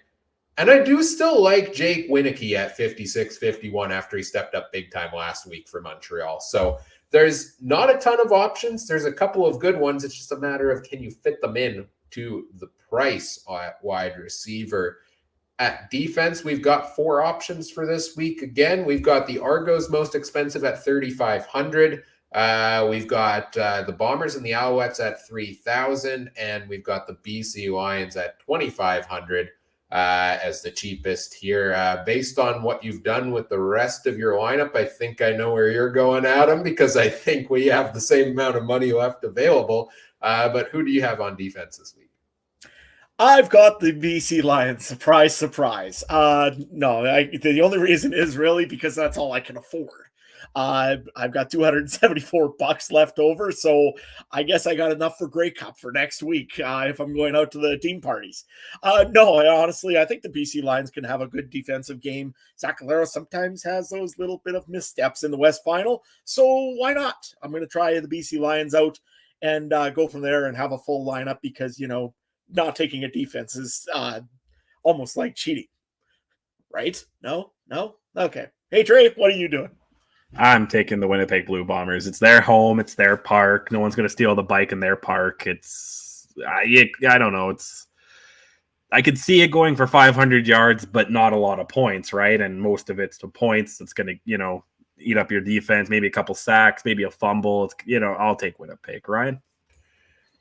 And I do still like Jake Winneke at 56-51 after he stepped up big time last week for Montreal. So there's not a ton of options. There's a couple of good ones. It's just a matter of, can you fit them in to the price at wide receiver. At defense, we've got 4 options for this week. Again, we've got the Argos most expensive at 3,500. We've got the Bombers and the Alouettes at 3,000. And we've got the BC Lions at 2,500. As the cheapest here. Based on what you've done with the rest of your lineup, I think I know where you're going, Adam, because I think we have the same amount of money left available. But who do you have on defense this week? I've got the BC Lions. Surprise, surprise. The only reason is really because that's all I can afford. I've got $274 left over, so I guess I got enough for Grey Cup for next week if I'm going out to the team parties. I think the BC Lions can have a good defensive game. Zach Calero sometimes has those little bit of missteps in the West Final, so why not? I'm going to try the BC Lions out and go from there and have a full lineup because, not taking a defense is almost like cheating, right? No? Okay. Hey, Trey, what are you doing? I'm taking the Winnipeg Blue Bombers. It's their home. It's their park. No one's going to steal the bike in their park. I don't know. I could see it going for 500 yards, but not a lot of points, right? And most of it's to points. It's going to, eat up your defense, maybe a couple sacks, maybe a fumble. I'll take Winnipeg. Ryan?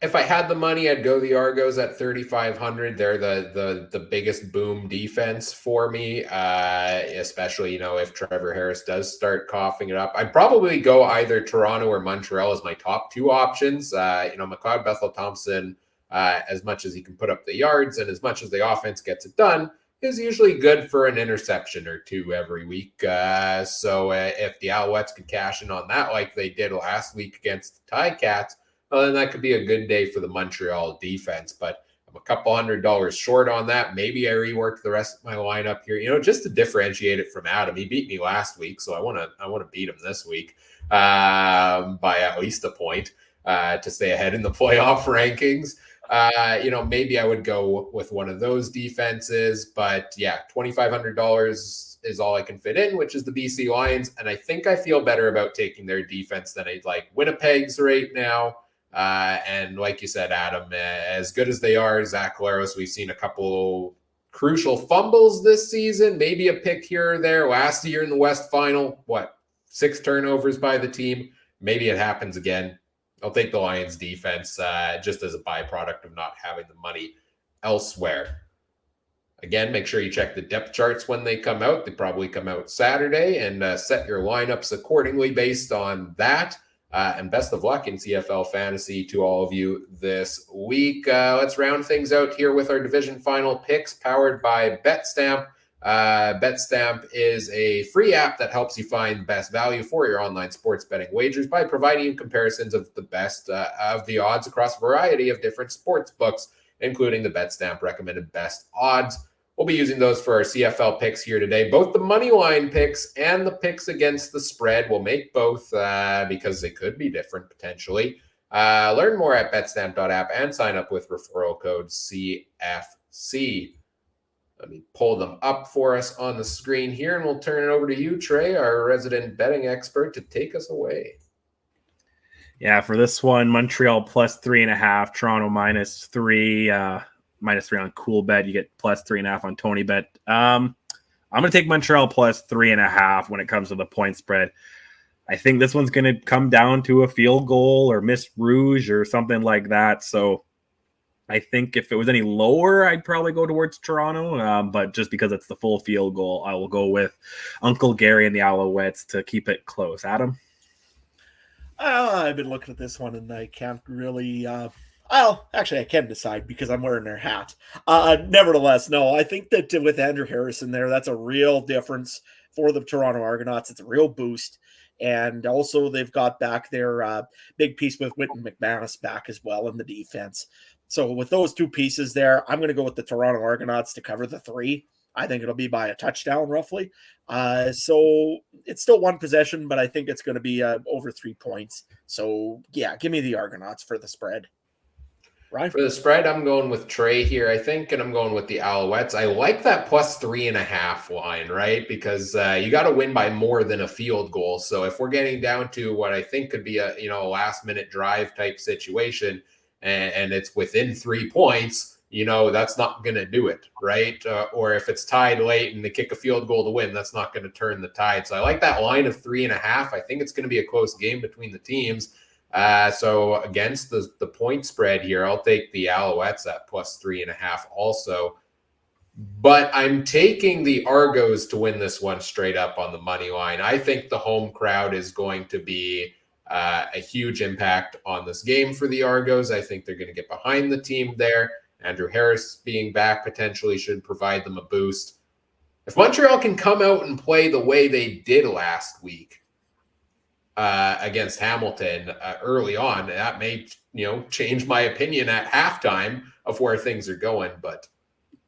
If I had the money, I'd go the Argos at 3,500. They're the biggest boom defense for me, especially, if Trevor Harris does start coughing it up. I'd probably go either Toronto or Montreal as my top 2 options. McLeod Bethel-Thompson, as much as he can put up the yards and as much as the offense gets it done, is usually good for an interception or 2 every week. So if the Alouettes could cash in on that like they did last week against the Ticats, well, then that could be a good day for the Montreal defense. But I'm a couple $100 short on that. Maybe I rework the rest of my lineup here, just to differentiate it from Adam. He beat me last week, so I want to beat him this week by at least a point to stay ahead in the playoff rankings. Maybe I would go with one of those defenses. But yeah, $2,500 is all I can fit in, which is the BC Lions. And I think I feel better about taking their defense than I'd like Winnipeg's right now. And like you said, Adam, as good as they are, Zach Collaros, we've seen a couple crucial fumbles this season, maybe a pick here or there. Last year in the West Final, 6 turnovers by the team. Maybe it happens again. I'll take the Lions defense just as a byproduct of not having the money elsewhere. Again, make sure you check the depth charts when they come out. They probably come out Saturday, and set your lineups accordingly based on that. And best of luck in CFL Fantasy to all of you this week. Let's round things out here with our division final picks powered by Betstamp. Betstamp is a free app that helps you find the best value for your online sports betting wagers by providing you comparisons of the best of the odds across a variety of different sports books, including the Betstamp recommended best odds. We'll be using those for our CFL picks here today. Both the money line picks and the picks against the spread. We'll make both because they could be different potentially. Learn more at betstamp.app and sign up with referral code CFC. Let me pull them up for us on the screen here, and we'll turn it over to you, Trey, our resident betting expert, to take us away. Yeah, for this one, Montreal plus 3.5, Toronto -3. -3 on Cool Bet. You get plus 3.5 on Tony Bet. I'm going to take Montreal plus 3.5 when it comes to the point spread. I think this one's going to come down to a field goal or miss rouge or something like that. So I think if it was any lower, I'd probably go towards Toronto. But just because it's the full field goal, I will go with Uncle Gary and the Alouettes to keep it close. Adam? I've been looking at this one and I can't really actually, I can decide because I'm wearing their hat. Nevertheless, no, I think that with Andrew Harrison there, that's a real difference for the Toronto Argonauts. It's a real boost. And also they've got back their big piece with Witten McManus back as well in the defense. So with those two pieces there, I'm going to go with the Toronto Argonauts to cover the 3. I think it'll be by a touchdown roughly. So it's still one possession, but I think it's going to be over 3 points. So yeah, give me the Argonauts for the spread. Right. For the spread, I'm going with Trey here, I think, and I'm going with the Alouettes. I like that plus 3.5 line, right? Because you got to win by more than a field goal. So if we're getting down to what I think could be a last-minute drive type situation, and it's within 3 points, that's not going to do it, right? Or if it's tied late and they kick a field goal to win, that's not going to turn the tide. So I like that line of 3.5. I think it's going to be a close game between the teams. So against the point spread here, I'll take the Alouettes at plus 3.5 also. But I'm taking the Argos to win this one straight up on the money line. I think the home crowd is going to be a huge impact on this game for the Argos. I think they're going to get behind the team there. Andrew Harris being back potentially should provide them a boost. If Montreal can come out and play the way they did last week, against Hamilton early on, that may change my opinion at halftime of where things are going. But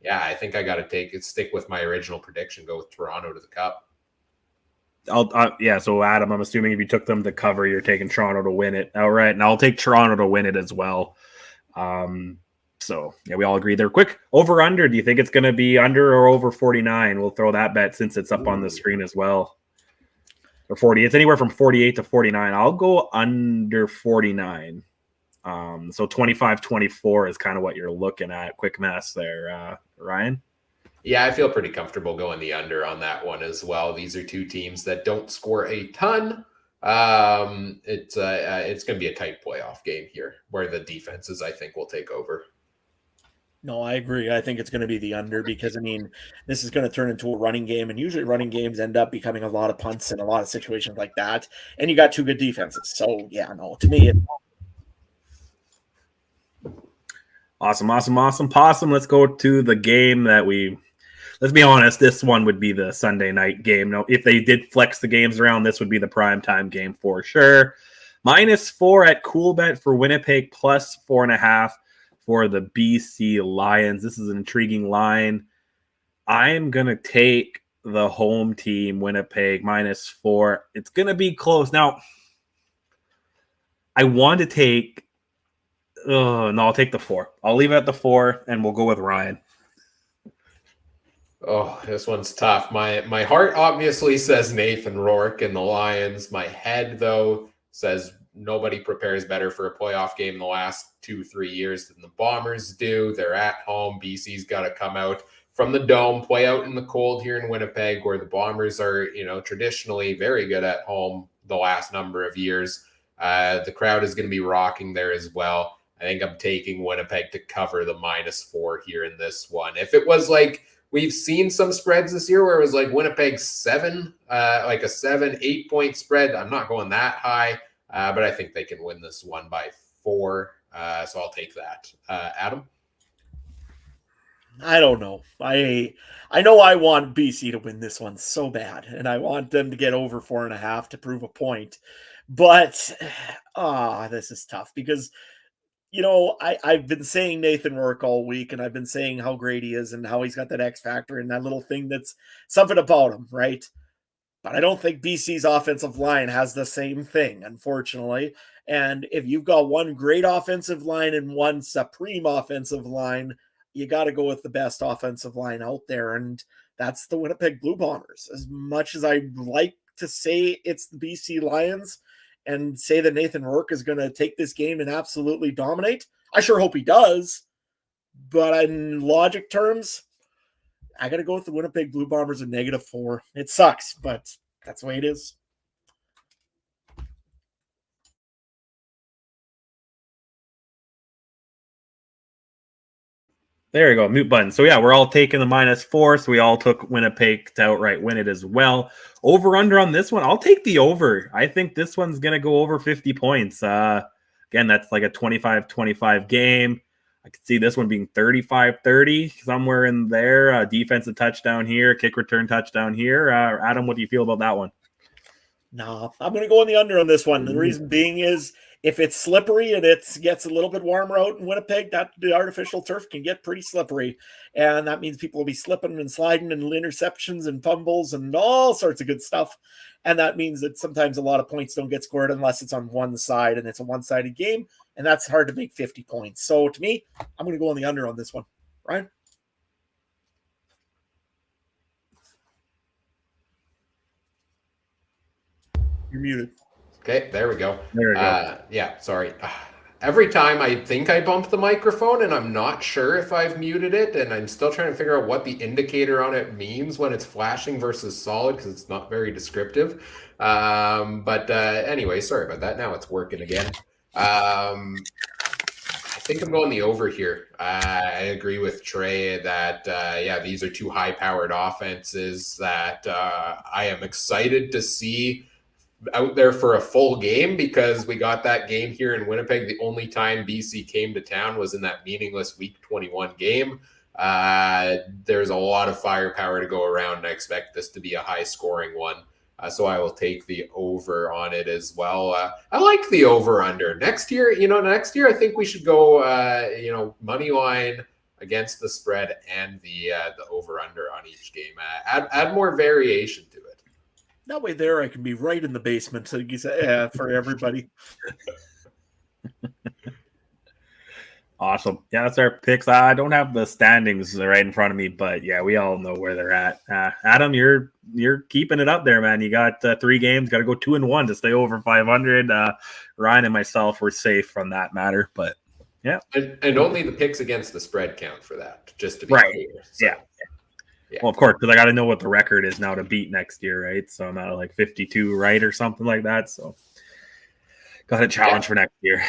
yeah, I think I got to stick with my original prediction, go with Toronto to the Cup. So Adam, I'm assuming if you took them to cover, you're taking Toronto to win it. All right, and I'll take Toronto to win it as well. So yeah, we all agree there. Quick over under. Do you think it's going to be under or over 49? We'll throw that bet since it's up on the screen as well. Or 40. It's anywhere from 48 to 49. I'll go under 49. So 25-24 is kind of what you're looking at. Quick math there, Ryan. Yeah, I feel pretty comfortable going the under on that one as well. These are two teams that don't score a ton. It's going to be a tight playoff game here where the defenses, I think, will take over. No, I agree. I think it's going to be the under because, this is going to turn into a running game, and usually running games end up becoming a lot of punts and a lot of situations like that, and you got two good defenses. So, yeah, no, to me, Awesome. Possum, let's go to the game that let's be honest, this one would be the Sunday night game. Now, if they did flex the games around, this would be the primetime game for sure. -4 at Cool Bet for Winnipeg, plus 4.5 for the BC Lions. This is an intriguing line. I am going to take the home team, Winnipeg, -4. It's going to be close. Now, I want to take... no, I'll take the 4. I'll leave it at the 4, and we'll go with Ryan. Oh, this one's tough. My heart obviously says Nathan Rourke and the Lions. My head, though, says nobody prepares better for a playoff game in the last 2-3 years than the Bombers do. They're at home. BC's got to come out from the Dome, play out in the cold here in Winnipeg, where the Bombers are, traditionally very good at home the last number of years. The crowd is going to be rocking there as well. I think I'm taking Winnipeg to cover the -4 here in this one. If it was like we've seen some spreads this year where it was like Winnipeg 7, like a 7-8 point spread, I'm not going that high, but I think they can win this one by 4. So I'll take that. Adam? I don't know. I know I want BC to win this one so bad, and I want them to get over 4.5 to prove a point. But this is tough because I've been saying Nathan Rourke all week, and I've been saying how great he is and how he's got that X factor and that little thing that's something about him, right? But I don't think BC's offensive line has the same thing, unfortunately. And if you've got one great offensive line and one supreme offensive line, you got to go with the best offensive line out there, and that's the Winnipeg Blue Bombers. As much as I like to say it's the BC Lions and say that Nathan Rourke is going to take this game and absolutely dominate, I sure hope he does. But in logic terms, I got to go with the Winnipeg Blue Bombers at -4. It sucks, but that's the way it is. There you go, mute button. So yeah, we're all taking the -4, so we all took Winnipeg to outright win it as well. Over under on this one, I'll take the over. I think this one's going to go over 50 points. Again, that's like a 25-25 game. I could see this one being 35-30, somewhere in there. Defensive touchdown here, kick return touchdown here. Adam, what do you feel about that one? No, I'm going to go on the under on this one. The reason being is if it's slippery and it gets a little bit warmer out in Winnipeg, that the artificial turf can get pretty slippery. And that means people will be slipping and sliding and interceptions and fumbles and all sorts of good stuff. And that means that sometimes a lot of points don't get scored unless it's on one side and it's a one-sided game. And that's hard to make 50 points. So to me, I'm going to go on the under on this one. Ryan? You're muted. Okay, there we go. There we go. Yeah, sorry. Every time I think I bump the microphone and I'm not sure if I've muted it, and I'm still trying to figure out what the indicator on it means when it's flashing versus solid because it's not very descriptive. Anyway, sorry about that. Now it's working again. I think I'm going the over here. I agree with Trey that, these are two high-powered offenses that I am excited to see out there for a full game because we got that game here in Winnipeg. The only time BC came to town was in that meaningless Week 21 game. There's a lot of firepower to go around, and I expect this to be a high-scoring one. So I will take the over on it as well. I like the over-under. Next year, I think we should go, money line against the spread and the over-under on each game. Add more variation to it. That way there I can be right in the basement for everybody. Awesome. Yeah, that's our picks. I don't have the standings right in front of me, but yeah, we all know where they're at. Adam, you're keeping it up there, man. You got 3 games, got to go 2-1 to stay over 500. Ryan and myself were safe from that matter, but yeah. And only the picks against the spread count for that, just to be right. clear. So. Yeah. Well, of course, because I got to know what the record is now to beat next year, right? So I'm at like 52, right, or something like that. So got a challenge for next year.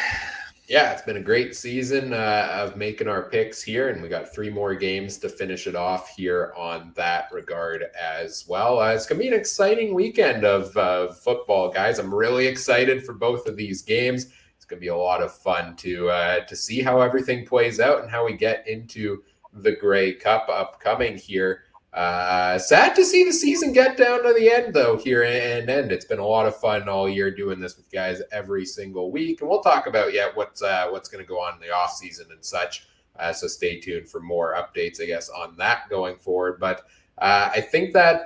Yeah, it's been a great season of making our picks here, and we got 3 more games to finish it off here on that regard as well. It's going to be an exciting weekend of football, guys. I'm really excited for both of these games. It's going to be a lot of fun to see how everything plays out and how we get into the Grey Cup upcoming here. Sad to see the season get down to the end, though, here and end. It's been a lot of fun all year doing this with guys every single week, and we'll talk about what's going to go on in the off season and such. So stay tuned for more updates, I guess, on that going forward. But I think that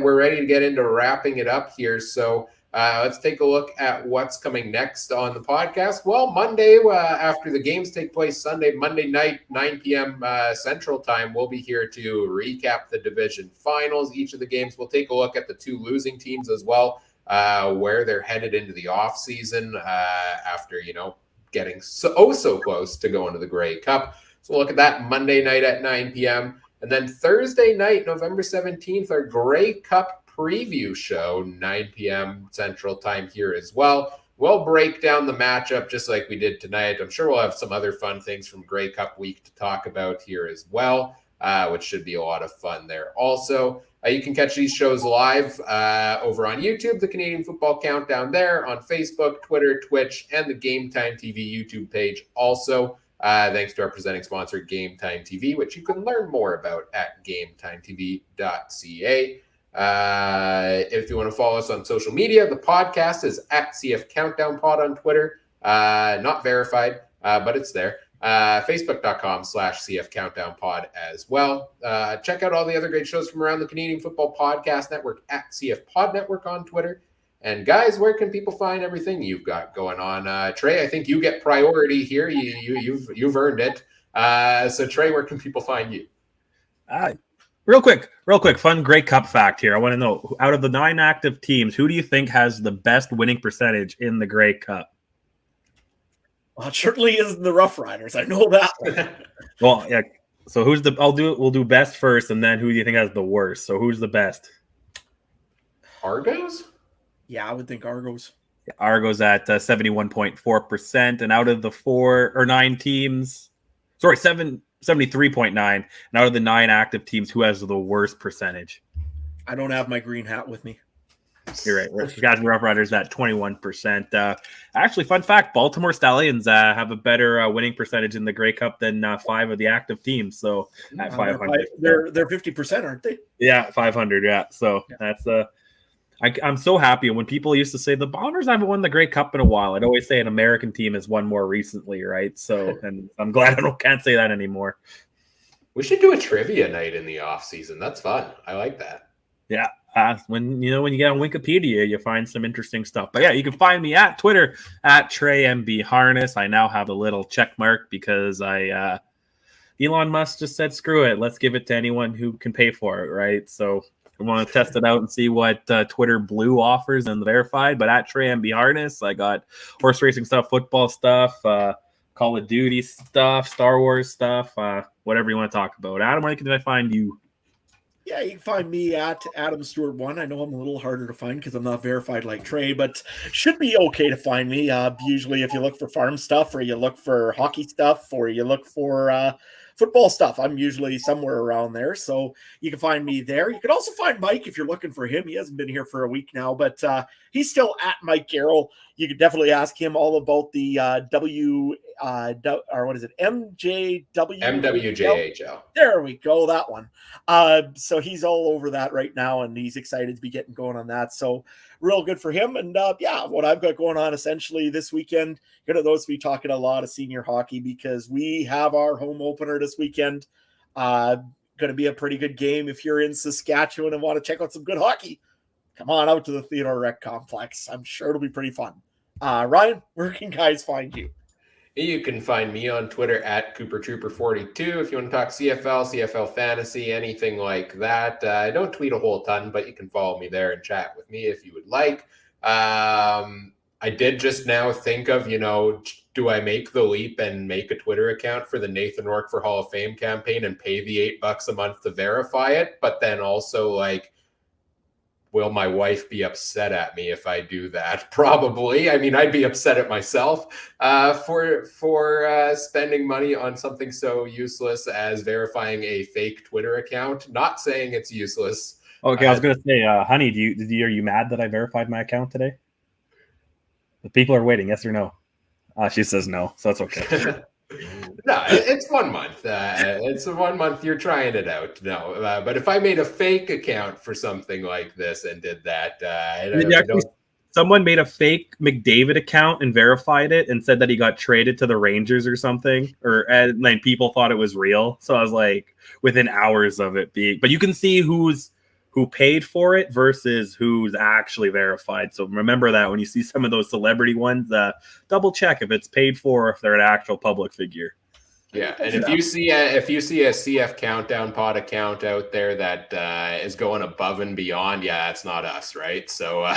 we're ready to get into wrapping it up here. So let's take a look at what's coming next on the podcast. Well, Monday, after the games take place Monday night, 9 p.m. Central Time, we'll be here to recap the division finals. Each of the games, we'll take a look at the 2 losing teams as well. where they're headed into the off season after, getting so close to going to the Grey Cup. So we'll look at that Monday night at 9 p.m. And then Thursday night, November 17th, our Grey Cup preview show, 9 p.m. Central Time here as well. We'll break down the matchup just like we did tonight. I'm sure we'll have some other fun things from Grey Cup week to talk about here as well, which should be a lot of fun there also. You can catch these shows live over on YouTube, the Canadian Football Countdown there, on Facebook, Twitter, Twitch, and the Game Time TV YouTube page also. Thanks to our presenting sponsor, Game Time TV, which you can learn more about at gametimetv.ca. If you want to follow us on social media, the podcast is at CF Countdown Pod on Twitter. Not verified, but it's there. Facebook.com/CF Countdown Pod as well. Check out all the other great shows from around the Canadian Football Podcast Network at CF Pod Network on Twitter. And guys, where can people find everything you've got going on? Trey, I think you get priority here. You've earned it. So Trey, where can people find you? Real quick, fun Grey Cup fact here. I want to know, out of the 9 active teams, who do you think has the best winning percentage in the Grey Cup? Well, it certainly isn't the Rough Riders. I know that one. Well, yeah. So we'll do best first, and then who do you think has the worst? So who's the best? Argos? Yeah, I would think Argos. Argos at 71.4%, and out of the 9 teams, 73.9, and out of the 9 active teams, who has the worst percentage? I don't have my green hat with me. You're right. Wisconsin Rough Riders at 21%. Actually, fun fact, Baltimore Stallions have a better winning percentage in the Grey Cup than 5 of the active teams. So at 500. They're 50%, aren't they? Yeah, 500, yeah. So that's I'm so happy. When people used to say the Bombers haven't won the Grey Cup in a while, I'd always say an American team has won more recently, right? So, and I'm glad can't say that anymore. We should do a trivia night in the off season. That's fun. I like that. Yeah. When you get on Wikipedia, you find some interesting stuff. But yeah, you can find me at Twitter at TreyMBHarness. I now have a little check mark because Elon Musk just said, screw it. Let's give it to anyone who can pay for it, right? So I want to test it out and see what Twitter Blue offers and the verified. But at TreyMBHarness, I got horse racing stuff, football stuff, Call of Duty stuff, Star Wars stuff, whatever you want to talk about. Adam, where can I find you? Yeah, you can find me at Adam Stewart 1. I know I'm a little harder to find because I'm not verified like Trey, but should be okay to find me. Usually if you look for farm stuff or you look for hockey stuff or you look for football stuff, I'm usually somewhere around there. So you can find me there. You can also find Mike if you're looking for him. He hasn't been here for a week now, but he's still at Mike Garrell. You could definitely ask him all about the MWJHL. There we go, that one. So he's all over that right now, and he's excited to be getting going on that. So real good for him. And what I've got going on essentially this weekend, going to be talking a lot of senior hockey because we have our home opener this weekend. Going to be a pretty good game. If you're in Saskatchewan and want to check out some good hockey, come on out to the Theodore Rec Complex. I'm sure it'll be pretty fun. Ryan, where can guys find you? You can find me on Twitter at CooperTrooper42 if you want to talk CFL Fantasy, anything like that. I don't tweet a whole ton, but you can follow me there and chat with me if you would like. I did just now think of, do I make the leap and make a Twitter account for the Nathan Rourke for Hall of Fame campaign and pay the $8 a month to verify it? But then also will my wife be upset at me if I do that? Probably. I mean, I'd be upset at myself for spending money on something so useless as verifying a fake Twitter account. Not saying it's useless. Okay, I was going to say, honey, are you mad that I verified my account today? The people are waiting, yes or no? She says no, so that's okay. No, it's 1 month. It's 1 month. You're trying it out. No, but if I made a fake account for something like this and did that, someone made a fake McDavid account and verified it and said that he got traded to the Rangers or something, and then people thought it was real. So I was like, within hours of it being, but you can see who paid for it versus who's actually verified. So remember that when you see some of those celebrity ones, double check if it's paid for or if they're an actual public figure. Yeah, and if you see a CF Countdown Pod account out there that is going above and beyond, yeah, that's not us, right? So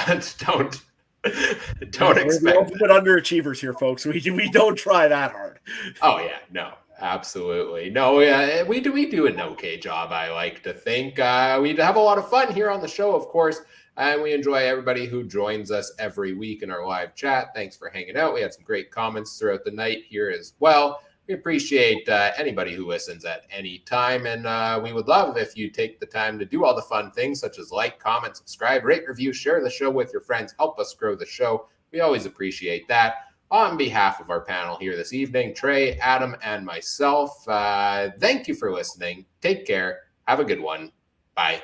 don't We're expect the ultimate underachievers here, folks. We don't try that hard. Oh yeah, no, absolutely. No, yeah, we do an okay job, I like to think. We have a lot of fun here on the show, of course, and we enjoy everybody who joins us every week in our live chat. Thanks for hanging out. We had some great comments throughout the night here as well. We appreciate anybody who listens at any time, and we would love if you take the time to do all the fun things such as like, comment, subscribe, rate, review, share the show with your friends, help us grow the show. We always appreciate that. On behalf of our panel here this evening, Trey, Adam, and myself, thank you for listening. Take care. Have a good one. Bye.